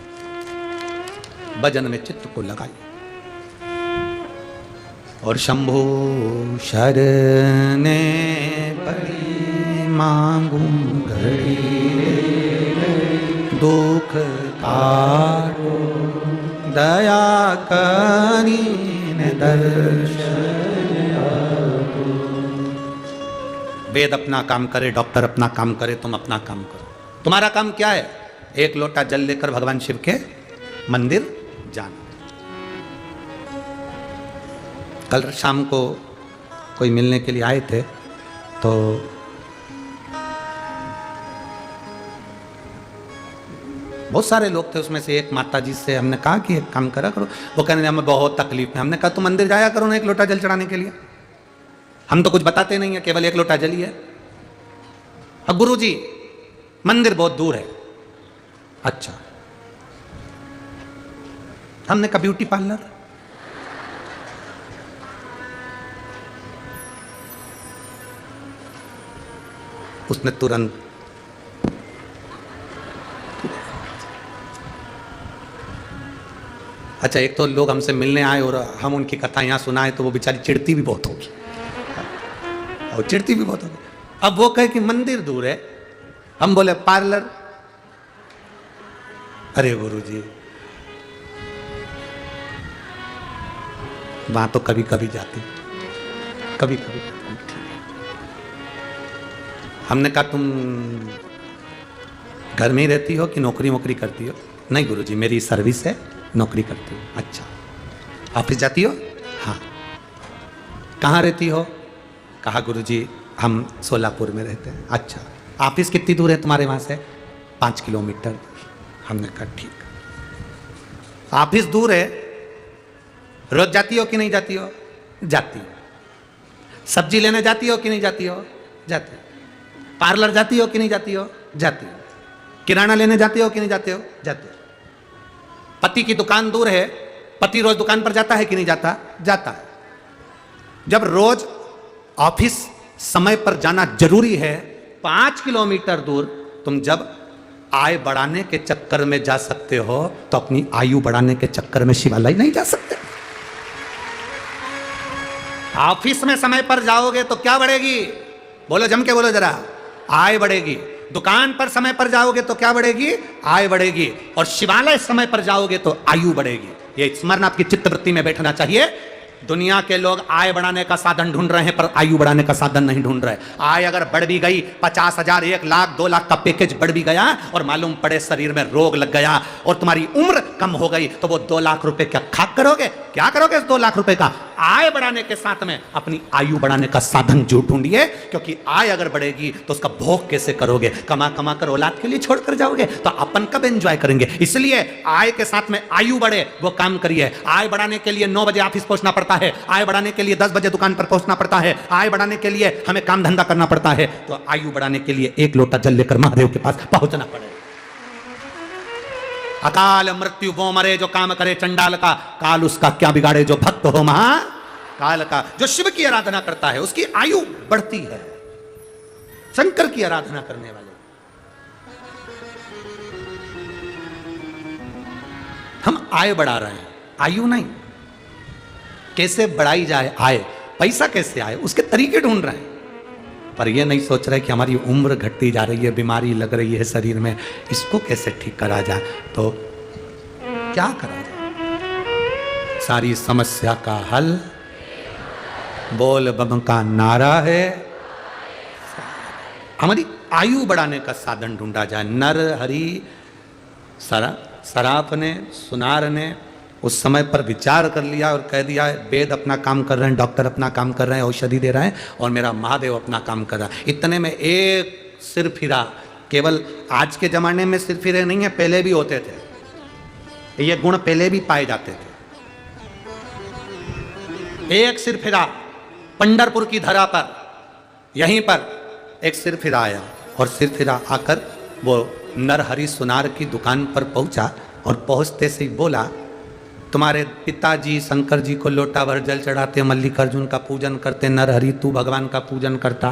भजन में चित्त को लगाइए। और शंभो शरणे पड़ी मांगू घड़ी दुख काटो दया करीन दर्शन। वेद अपना काम करे, डॉक्टर अपना काम करे, तुम अपना काम करो। तुम्हारा काम क्या है? 1 लोटा जल लेकर भगवान शिव के मंदिर जाना। कल शाम को कोई मिलने के लिए आए थे तो बहुत सारे लोग थे, उसमें से एक माता जी से हमने कहा कि एक काम करा करो। वो कहने हमें बहुत तकलीफ है। हमने कहा तुम मंदिर जाया करो ना 1 लोटा जल चढ़ाने के लिए। हम तो कुछ बताते नहीं है, केवल 1 लोटा जल ही है। अब गुरु जी मंदिर बहुत दूर है। अच्छा, हमने कहा ब्यूटी पार्लर। उसने तुरंत अच्छा, एक तो लोग हमसे मिलने आए और हम उनकी कथा यहाँ सुनाए तो वो बेचारी चिढ़ती भी बहुत होगी और चिढ़ती भी बहुत होगी। अब वो कहे कि मंदिर दूर है, हम बोले पार्लर। अरे गुरुजी, वहां तो कभी कभी जाती, कभी कभी। हमने कहा तुम घर में ही रहती हो कि नौकरी वोकरी करती हो? नहीं गुरुजी, मेरी सर्विस है, नौकरी करती हो। अच्छा, ऑफिस जाती हो? हाँ। कहाँ रहती हो? कहा गुरुजी हम सोलापुर में रहते हैं। अच्छा, ऑफिस कितनी दूर है तुम्हारे वहाँ से? 5 किलोमीटर। हमने कहा ठीक। ऑफिस दूर है, रोज जाती हो कि नहीं जाती हो? जाती हो। सब्जी लेने जाती हो कि नहीं जाती हो? जाती हो। पार्लर जाती हो कि नहीं जाती हो? जाती हो। किराना लेने जाती हो कि नहीं जाते हो? जाते हो। पति की दुकान दूर है, पति रोज दुकान पर जाता है कि नहीं जाता? जाता है। जब रोज ऑफिस समय पर जाना जरूरी है, 5 किलोमीटर दूर तुम जब आय बढ़ाने के चक्कर में जा सकते हो तो अपनी आयु बढ़ाने के चक्कर में शिवालय नहीं जा सकते। ऑफिस में समय पर जाओगे तो क्या बढ़ेगी? बोलो, जम के बोलो जरा। आय बढ़ेगी। दुकान पर समय पर जाओगे तो क्या बढ़ेगी? आय बढ़ेगी। और शिवालय समय पर जाओगे तो आयु बढ़ेगी। ये स्मरण आपकी चित्तवृत्ति में बैठना चाहिए। दुनिया के लोग आय बढ़ाने का साधन ढूंढ रहे हैं पर आयु बढ़ाने का साधन नहीं ढूंढ रहे। आय अगर बढ़ भी गई, 50,000, 1 लाख, 2 लाख का पैकेज बढ़ भी गया और मालूम पड़े शरीर में रोग लग गया और तुम्हारी उम्र कम हो गई तो वो 2 लाख रुपए क्या खाक करोगे? क्या करोगे इस 2 लाख रुपए का? आय बढ़ाने के साथ में अपनी आयु बढ़ाने का साधन जो ढूंढिए, क्योंकि आय अगर बढ़ेगी तो उसका भोग कैसे करोगे? कमा कमा कर औलाद के लिए छोड़ कर जाओगे तो अपन कब एंजॉय करेंगे? इसलिए आय के साथ में आयु बढ़े वो काम करिए। आय बढ़ाने के लिए 9 बजे ऑफिस पहुंचना पड़ता है, आय बढ़ाने के लिए 10 बजे दुकान पर पहुंचना पड़ता है, आय बढ़ाने के लिए हमें काम धंधा करना पड़ता है, तो आयु बढ़ाने के लिए 1 लोटा जल लेकर महादेव के पास पहुंचना पड़ेगा। अकाल मृत्यु वो मरे जो काम करे चंडाल का, काल उसका क्या बिगाड़े जो भक्त हो महा काल का। जो शिव की आराधना करता है उसकी आयु बढ़ती है। शंकर की आराधना करने वाले हम आय बढ़ा रहे हैं, आयु नहीं। कैसे बढ़ाई जाए आय, पैसा कैसे आए, उसके तरीके ढूंढ रहे हैं। पर यह नहीं सोच रहे कि हमारी उम्र घटती जा रही है, बीमारी लग रही है शरीर में, इसको कैसे ठीक करा जाए। तो क्या करा जाए? सारी समस्या का हल बोल बम का नारा है। हमारी आयु बढ़ाने का साधन ढूंढा जाए। नर हरि सराफ ने, सुनार ने उस समय पर विचार कर लिया और कह दिया वेद अपना काम कर रहे हैं, डॉक्टर अपना काम कर रहे हैं, औषधि दे रहे हैं और मेरा महादेव अपना काम कर रहा है। इतने में एक सिर फिरा। केवल आज के जमाने में सिर फिरे नहीं है, पहले भी होते थे, ये गुण पहले भी पाए जाते थे। एक सिर फिरा पंढरपुर की धरा पर, यहीं पर एक सिर फिरा आया और सिर फिरा आकर वो नरहरि सुनार की दुकान पर पहुंचा और पहुंचते से ही बोला, तुम्हारे पिताजी शंकर जी को लोटा भर जल चढ़ाते, मल्लिकार्जुन का पूजन करते, नरहरि तू भगवान का पूजन करता,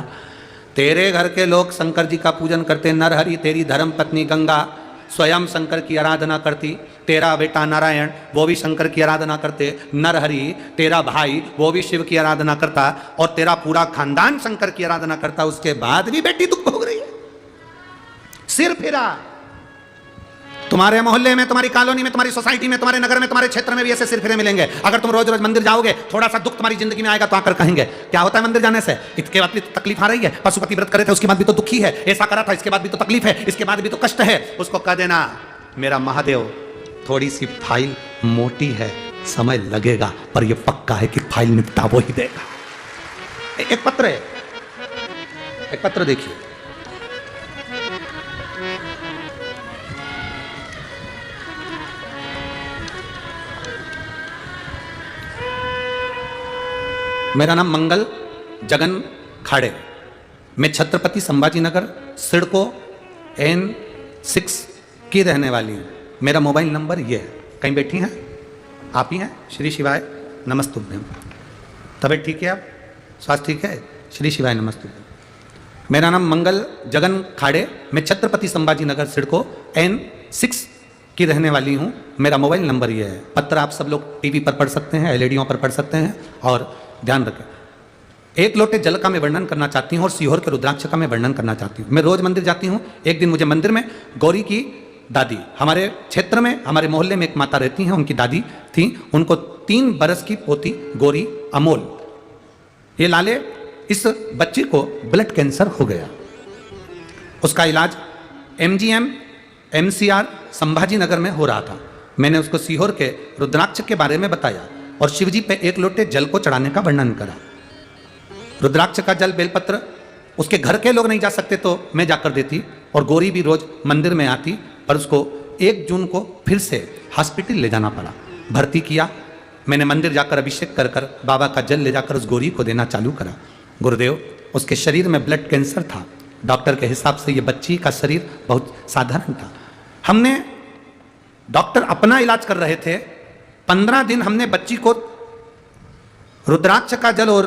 तेरे घर के लोग शंकर जी का पूजन करते, नरहरि तेरी धर्म पत्नी गंगा स्वयं शंकर की आराधना करती, तेरा बेटा नारायण वो भी शंकर की आराधना करते, नरहरि तेरा भाई वो भी शिव की आराधना करता और तेरा पूरा खानदान शंकर की आराधना करता, उसके बाद भी बेटी दुख भोग रही है। सिर फिरा। तुम्हारे मोहल्ले में, तुम्हारी कॉलोनी में, तुम्हारी सोसाइटी में, तुम्हारे नगर में, तुम्हारे क्षेत्र में भी ऐसे सिर फिरे मिलेंगे। अगर तुम रोज रोज मंदिर जाओगे, थोड़ा सा दुख तुम्हारी जिंदगी में आएगा तो आकर कहेंगे क्या होता है मंदिर जाने से, इसके बाद भी तो तकलीफ आ रही है, पशुपति व्रत करे थे उसके बाद भी तो दुखी है, ऐसा करा था इसके बाद भी तो तकलीफ है, इसके बाद भी तो कष्ट है। उसको कह देना मेरा महादेव थोड़ी सी फाइल मोटी है, समय लगेगा पर यह पक्का है कि फाइल निपटा वो ही देगा। एक पत्र है, एक पत्र देखिए। मेरा नाम मंगल जगन खाड़े, मैं छत्रपति संभाजी नगर सिडको N6 की रहने वाली हूँ। मेरा मोबाइल नंबर ये है। कहीं बैठी हैं आप ही हैं? श्री शिवाय नमस्तुभ्यम। तबीयत ठीक है? आप स्वास्थ्य ठीक है? श्री शिवाय नमस्तुभ्यम। मेरा नाम मंगल जगन खाड़े, मैं छत्रपति संभाजी नगर सिडको N6 की रहने वाली हूँ। मेरा मोबाइल नंबर ये है। पत्र आप सब लोग टीवी पर पढ़ सकते हैं, एलईडीओं पर पढ़ सकते हैं। और ध्यान रखें, एक लोटे जल का मैं वर्णन करना चाहती हूँ और सीहोर के रुद्राक्ष का मैं वर्णन करना चाहती हूँ। मैं रोज मंदिर जाती हूँ। एक दिन मुझे मंदिर में गौरी की दादी, हमारे क्षेत्र में, हमारे मोहल्ले में एक माता रहती हैं, उनकी दादी थी, उनको 3 बरस की पोती गौरी अमोल, ये लाले, इस बच्चे को ब्लड कैंसर हो गया। उसका इलाज MGM MCR संभाजी नगर में हो रहा था। मैंने उसको सीहोर के रुद्राक्ष के बारे में बताया और शिवजी पे 1 लोटे जल को चढ़ाने का वर्णन करा। रुद्राक्ष का जल, बेलपत्र, उसके घर के लोग नहीं जा सकते तो मैं जाकर देती और गौरी भी रोज मंदिर में आती, पर उसको 1 जून को फिर से हॉस्पिटल ले जाना पड़ा, भर्ती किया। मैंने मंदिर जाकर अभिषेक कर कर बाबा का जल ले जाकर उस गौरी को देना चालू करा। गुरुदेव, उसके शरीर में ब्लड कैंसर था। डॉक्टर के हिसाब से ये बच्ची का शरीर बहुत साधारण था। हमने, डॉक्टर अपना इलाज कर रहे थे, 15 दिन हमने बच्ची को रुद्राक्ष का जल और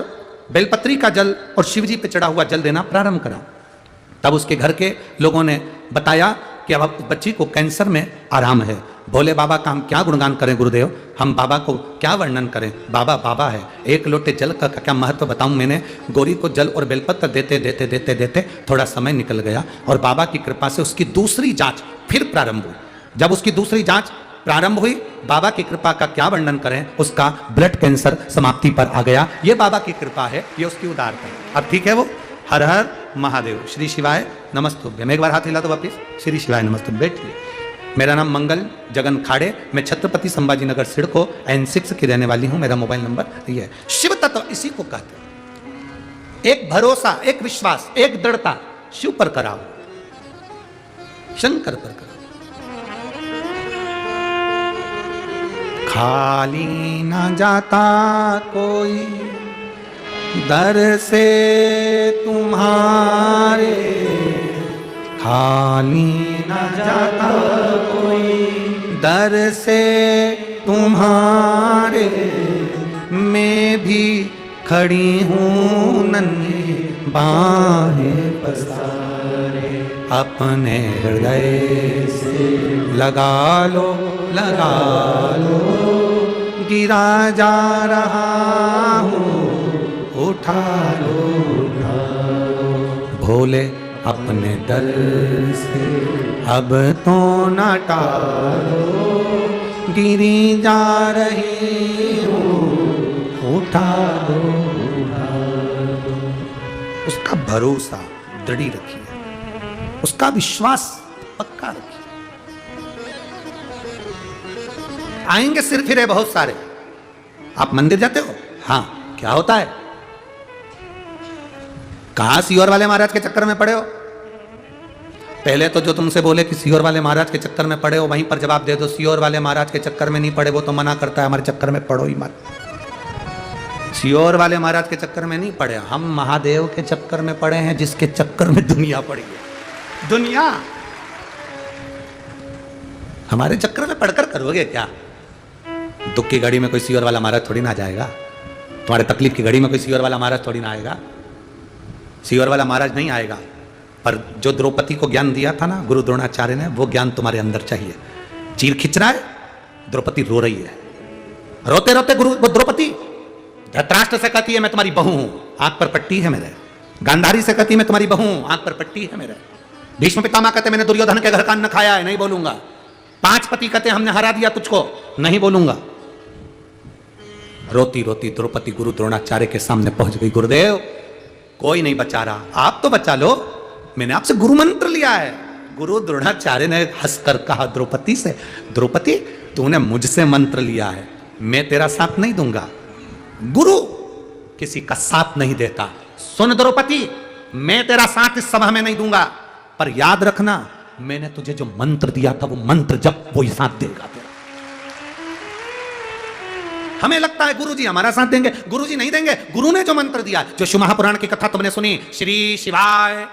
बेलपत्री का जल और शिवजी पे चढ़ा हुआ जल देना प्रारंभ करा। तब उसके घर के लोगों ने बताया कि अब बच्ची को कैंसर में आराम है। भोले बाबा का हम क्या गुणगान करें गुरुदेव, हम बाबा को क्या वर्णन करें, बाबा बाबा है। एक लोटे जल का क्या महत्व बताऊं। मैंने गौरी को जल और बेलपत्र देते देते देते देते थोड़ा समय निकल गया और बाबा की कृपा से उसकी दूसरी जांच फिर प्रारंभ हुई। जब उसकी दूसरी जांच प्रारंभ हुई, बाबा की कृपा का क्या वर्णन करें, उसका ब्लड कैंसर समाप्ति पर आ गया। ये बाबा की कृपा है, ये उसकी उदारता है। अब ठीक है वो। हर हर महादेव, श्री शिवाय नमस्तुभ्यम। एक बार हाथ हिला दो वापिस, श्री शिवाय नमस्तुभ्यम। बैठिए। मेरा नाम मंगल जगन खाड़े, मैं छत्रपति संभाजी नगर सिडको N6 की रहने वाली हूं। मेरा मोबाइल नंबर ये है। शिव तत्व इसी को कहते हैं। एक भरोसा, एक विश्वास, एक दृढ़ता शिव पर कराओ, शंकर पर कराओ। खाली न जाता कोई दर से तुम्हारे, खाली न जाता कोई दर से तुम्हारे, मैं भी खड़ी हूँ नन्ही बाहें पसारे, अपने हृदय से लगा लो गिरा जा रहा हूँ, उठा लो भोले अपने दर से, अब तो न टालो, गिरी जा रही हूँ, उठा लो। उसका भरोसा दृढ़ रखिए, उसका विश्वास पक्का रखिए। आएंगे सिर फिरे बहुत सारे। आप मंदिर जाते हो? हाँ। क्या होता है? कहां सीहोर वाले महाराज के चक्कर में पड़े हो? पहले तो जो तुमसे बोले कि सीहोर वाले महाराज के चक्कर में पड़े हो, वहीं पर जवाब दे दो सीहोर वाले महाराज के चक्कर में नहीं पड़े, वो तो मना करता है हमारे चक्कर में पड़ो ही मत। सीहोर वाले महाराज के चक्कर में नहीं पड़े, हम महादेव के चक्कर में पड़े हैं, जिसके चक्कर में दुनिया पड़ी है। दुनिया हमारे चक्कर में पढ़कर करोगे क्या? दुख की घड़ी में कोई सीहोर वाला महाराज थोड़ी ना जाएगा, तुम्हारे तकलीफ की घड़ी में कोई सीहोर वाला महाराज थोड़ी ना आएगा। सीहोर वाला महाराज नहीं आएगा, पर जो द्रौपदी को ज्ञान दिया था ना गुरु द्रोणाचार्य ने, वो ज्ञान तुम्हारे अंदर चाहिए। चीर खिंच रहा है, द्रौपदी रो रही है, रोते रोते गुरु द्रौपदी धृतराष्ट्र से कहती है मैं तुम्हारी बहू हूं, आंख पर पट्टी है मेरे। गांधारी से कहती है मैं तुम्हारी बहू हूं, आंख पर पट्टी है मेरे। भीष्म पितामह कहते मैंने दुर्योधन के घर का अन्न खाया है, नहीं बोलूंगा। 5 पति कहते हमने हरा दिया तुझको, नहीं बोलूंगा। रोती रोती द्रौपदी गुरु द्रोणाचार्य के सामने पहुंच गई। गुरुदेव कोई नहीं बचा रहा, आप तो बचा लो, मैंने आपसे गुरु मंत्र लिया है। गुरु द्रोणाचार्य ने हंसकर कहा द्रौपदी से, द्रौपदी तूने मुझसे मंत्र लिया है, मैं तेरा साथ नहीं दूंगा। गुरु किसी का साथ नहीं देता। सुन द्रौपदी, मैं तेरा साथ इस सभा में नहीं दूंगा, पर याद रखना मैंने तुझे जो मंत्र दिया था वो मंत्र जब वही साथ देगा तेरा। हमें लगता है गुरुजी हमारा साथ देंगे, गुरुजी नहीं देंगे। गुरु ने जो मंत्र दिया, जो शिव महापुराण की कथा तुमने सुनी, श्री शिवाय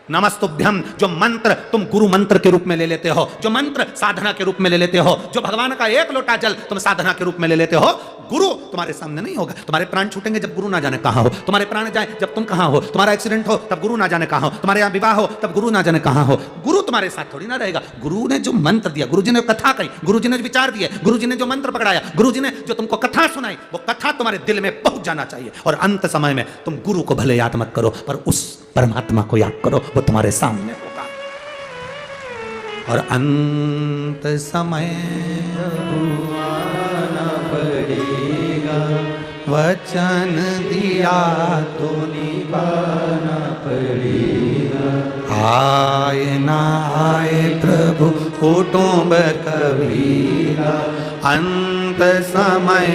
नमस्तुभ्यम, जो मंत्र तुम गुरु मंत्र के रूप में ले लेते हो, जो मंत्र साधना के रूप में ले लेते हो, जो भगवान का एक लोटा जल तुम साधना के रूप में ले लेते हो, गुरु तुम्हारे सामने नहीं होगा। तुम्हारे प्राण छूटेंगे जब गुरु ना जाने कहां हो, तुम्हारे प्राण जाए जब तुम कहां हो, तुम्हारा एक्सीडेंट हो तब गुरु ना जाने कहां हो, तुम्हारे यहाँ विवाह हो तब गुरु ना जाने कहां हो। गुरु तुम्हारे साथ थोड़ी ना रहेगा। गुरु ने जो मंत्र दिया, गुरु जी ने कथा कही, गुरु जी ने विचार दिए, गुरु जी ने जो मंत्र पकड़ाया, गुरु जी ने जो तुमको कथा सुनाई, वो कथा तुम्हारे दिल में पहुंच जाना चाहिए। और अंत समय में तुम गुरु को भले याद मत करो, पर उस परमात्मा को याद करो, वो तुम्हारे सामने होगा। और अंत समय आना पड़ेगा, वचन दिया तो निभाना पड़ेगा। आए ना आए प्रभु कुटुंब कबीरा, अंत समय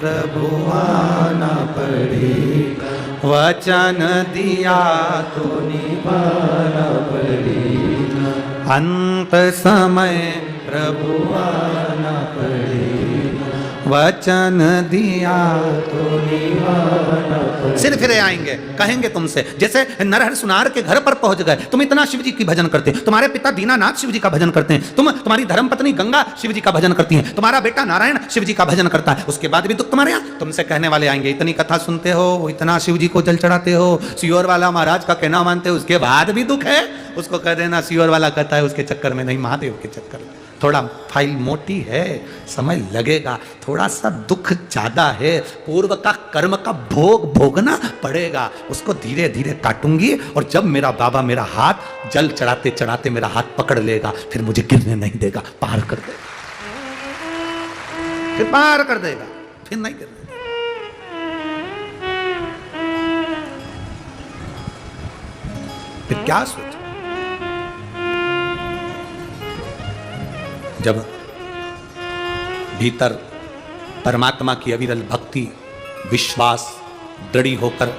प्रभु आना पड़ेगा। वचन दिया तो निभाना पड़ेगा, अंत समय प्रभु आना पड़ेगा। वचन दिया तो निभाना। सिर फिरे आएंगे, कहेंगे तुमसे, जैसे नरहर सुनार के घर पर पहुंच गए, तुम इतना शिव जी की भजन करते हैं, तुम्हारे पिता दीनानाथ शिव जी का भजन करते हैं, तुम्हारी धर्मपत्नी गंगा शिव जी का भजन करती है, तुम्हारा बेटा नारायण शिव जी का भजन करता है, उसके बाद भी दुख तुम्हारे यहाँ। तुमसे कहने वाले आएंगे, इतनी कथा सुनते हो, इतना शिव जी को जल चढ़ाते हो, सियोर वाला महाराज का कहना मानते हो, उसके बाद भी दुख है। उसको कह देना सियोर वाला कहता है उसके चक्कर में नहीं, महादेव के चक्कर में। थोड़ा फाइल मोटी है, समय लगेगा, थोड़ा सा दुख ज्यादा है, पूर्व का कर्म का भोग भोगना पड़ेगा, उसको धीरे धीरे काटूंगी। और जब मेरा बाबा मेरा हाथ जल चढ़ाते चढ़ाते मेरा हाथ पकड़ लेगा, फिर मुझे गिरने नहीं देगा, पार कर देगा, फिर पार कर देगा, फिर नहीं गिरने देगा। फिर क्या सोच, जब भीतर परमात्मा की अविरल भक्ति विश्वास दृढ़ होकर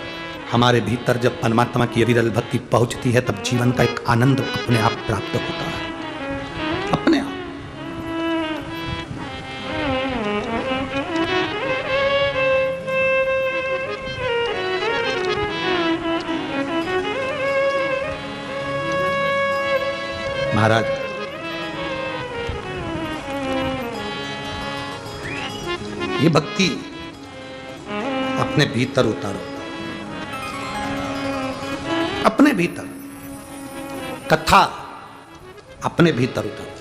हमारे भीतर जब परमात्मा की अविरल भक्ति पहुंचती है, तब जीवन का एक आनंद अपने आप प्राप्त होता है, अपने आप। महाराज ये भक्ति अपने भीतर उतारो, अपने भीतर कथा अपने भीतर उतारो।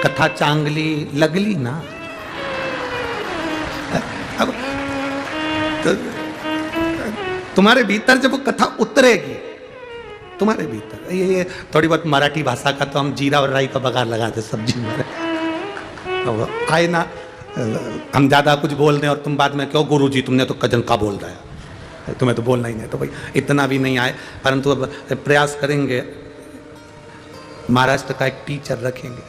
कथा चांगली लगली ना, अब तो तुम्हारे भीतर जब वो कथा उतरेगी तुम्हारे भीतर, ये थोड़ी बहुत मराठी भाषा का तो हम जीरा और राई का बघार लगाते सब्जी में आए ना, हम ज़्यादा कुछ बोल दें और तुम बाद में क्यों गुरु जी तुमने तो कजन का बोल रहा है, तुम्हें तो बोलना ही नहीं, तो भाई इतना भी नहीं आए, परंतु अब प्रयास करेंगे। महाराष्ट्र का एक टीचर रखेंगे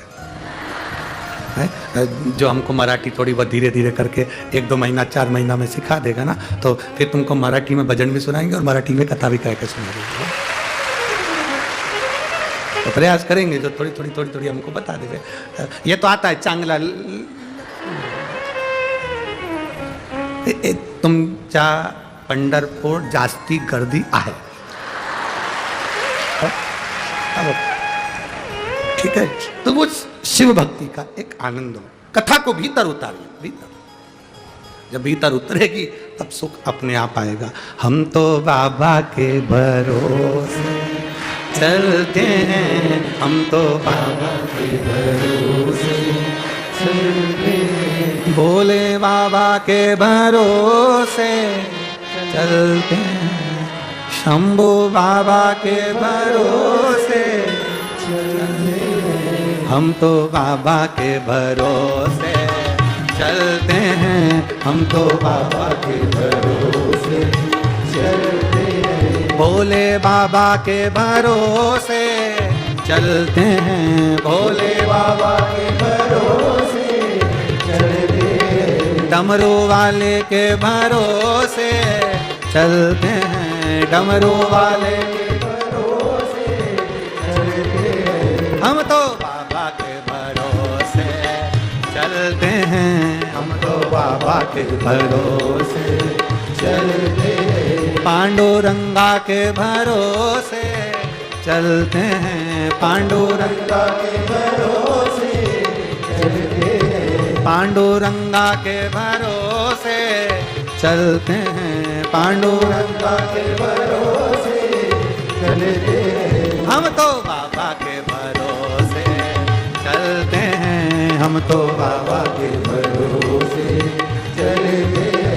जो हमको मराठी थोड़ी बहुत धीरे धीरे करके 1-2 महीना 4 महीना में सिखा देगा ना, तो फिर तुमको मराठी में भजन भी सुनाएंगे और मराठी में कथा भी कह के सुनाएंगे। तो प्रयास करेंगे जो थोड़ी थोड़ी हमको बता देंगे। ये तो आता है चांगला तुमच्या पंढरपूर जास्ती गर्दी आहे, ठीक है। तो वो शिव भक्ति का एक आनंद हो, कथा को भीतर उतारिए, भीतर जब भीतर उतरेगी तब सुख अपने आप आएगा। हम तो बाबा के भरोसे चलते हैं, हम तो बाबा के भरोसे चलते हैं, भोले बाबा के भरोसे चलते हैं, शंभू बाबा के भरोसे चलते हैं, हम तो बाबा के भरोसे चलते हैं, हम तो बाबा के भरोसे चलते हैं, भोले बाबा के भरोसे चलते हैं, भोले बाबा के भरोसे चलते हैं, डमरू वाले के भरोसे चलते हैं, डमरू वाले के भरोसे चलते हैं, हम तो बाबा के भरोसे चलते हैं, हम तो बाबा के भरोसे चलते हैं, पांडुरंगा के भरोसे चलते हैं, पांडुरंगा के भरोसे चलते हैं, पांडुरंगा के भरोसे चलते हैं, पांडुरंगा के भरोसे चलते हैं, हम तो बाबा के भरोसे चलते हैं, हम तो बाबा के भरोसे चलते हैं।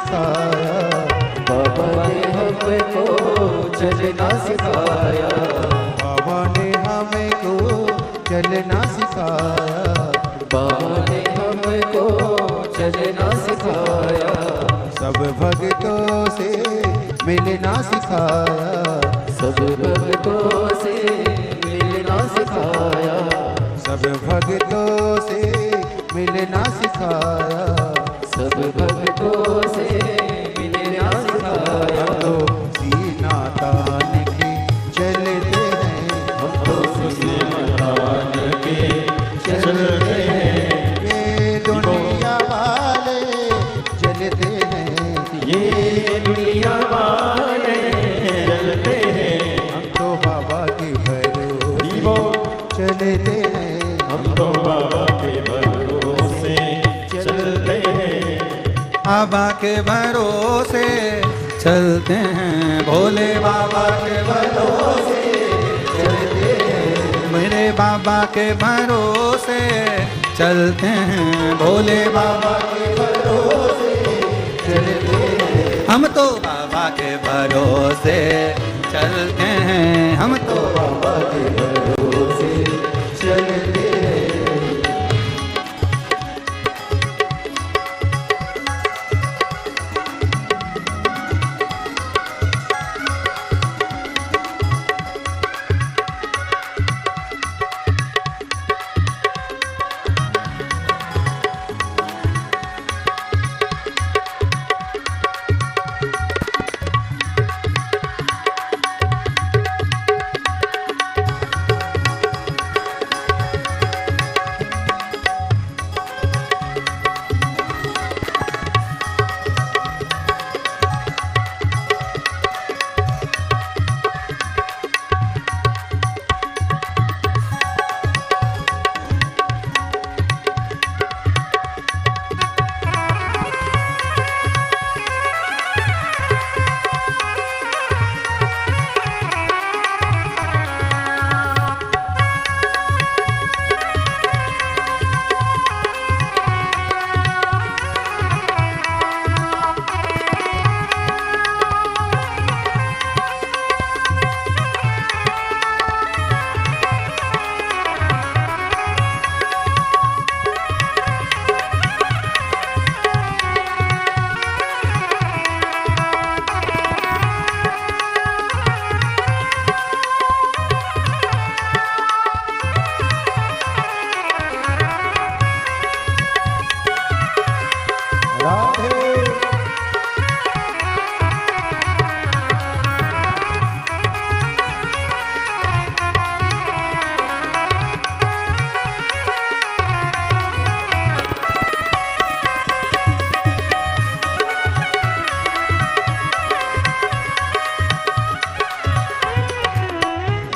सिखाया, बाबा ने हमको चलना सिखाया, बाबा ने हमको चलना सिखाया, बाबा ने हमको चलना सिखाया, सब भक्तों से मिलना सिखाया, सब भक्तों से मिलना सिखाया, सब भक्तों से मिलना सिखाया, सब भक्तों से मिलना सिखाया। हम तो सीना तान के चलते हैं, हम तो सीना तान के चलते हैं, ये दुनिया वाले चलते हैं, ये दुनिया वाले चलते हैं, हम तो बाबा के भरोसे चलते हैं, हम तो बाबा के भरोसे चलते हैं, बाबा के भरोसे चलते हैं, भोले बाबा के भरोसे चलते हैं, मेरे बाबा के भरोसे चलते हैं, भोले बाबा के भरोसे चलते हैं, हम तो बाबा के भरोसे चलते हैं, हम तो बाबा के भरोसे चलते हैं।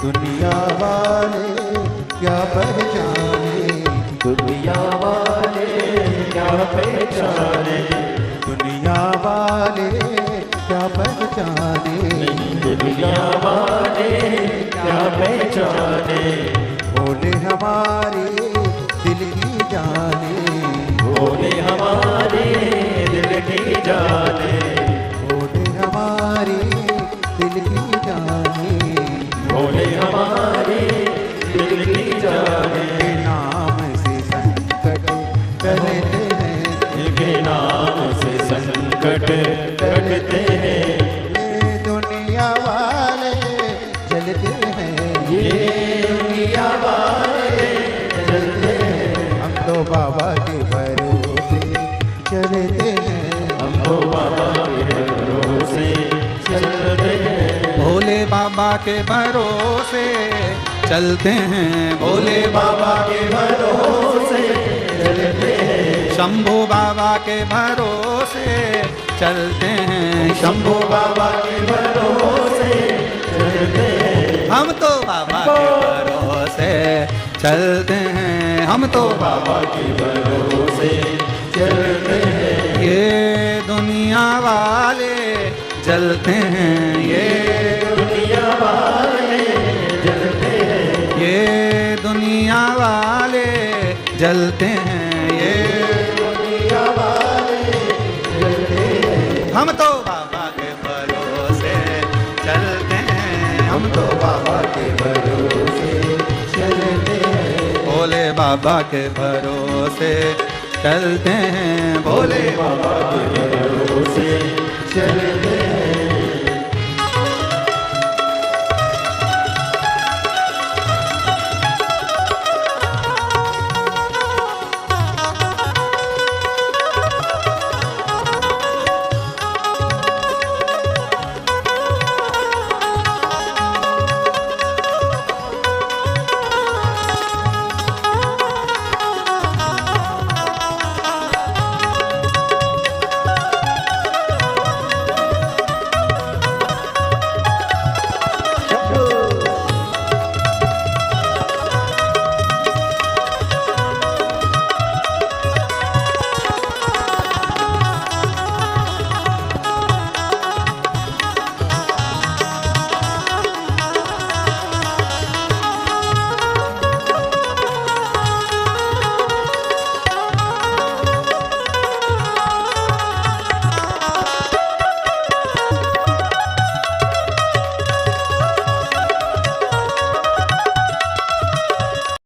दुनिया वाले क्या पहचाने, दुनिया वाले क्या पहचाने, दुनिया वाले क्या पहचाने, दुनिया वाले क्या पहचाने, भोले हमारे दिल की जाने, भोले हमारे दिल की जाने, भोले हमारे दिल की जाने, भोले हमारे दिल की जाने, के नाम से संकट टलते हैं, के नाम से संकट टलते हैं, ये दुनिया वाले चलते हैं, ये दुनिया वाले चलते हैं, हम तो बाबा के भरोसे चलते हैं, हम तो बाबा के भरोसे चलते हैं, भोले बाबा के भरोसे चलते हैं, भोले बाबा के भरोसे चलते हैं, शंभू बाबा के भरोसे चलते हैं, शंभू बाबा के भरोसे चलते हैं, हम तो बाबा के भरोसे चलते हैं, हम तो बाबा के भरोसे चलते हैं, ये दुनिया वाले जलते हैं, ये दुनिया वाले जलते हैं, ये दुनिया वाले जलते हैं, ये दुनिया वाले जलते हैं, हम तो बाबा के भरोसे चलते हैं, हम तो बाबा के भरोसे चलते हैं, भोले बाबा के भरोसे चलते हैं, भोले बाबा के भरोसे चलते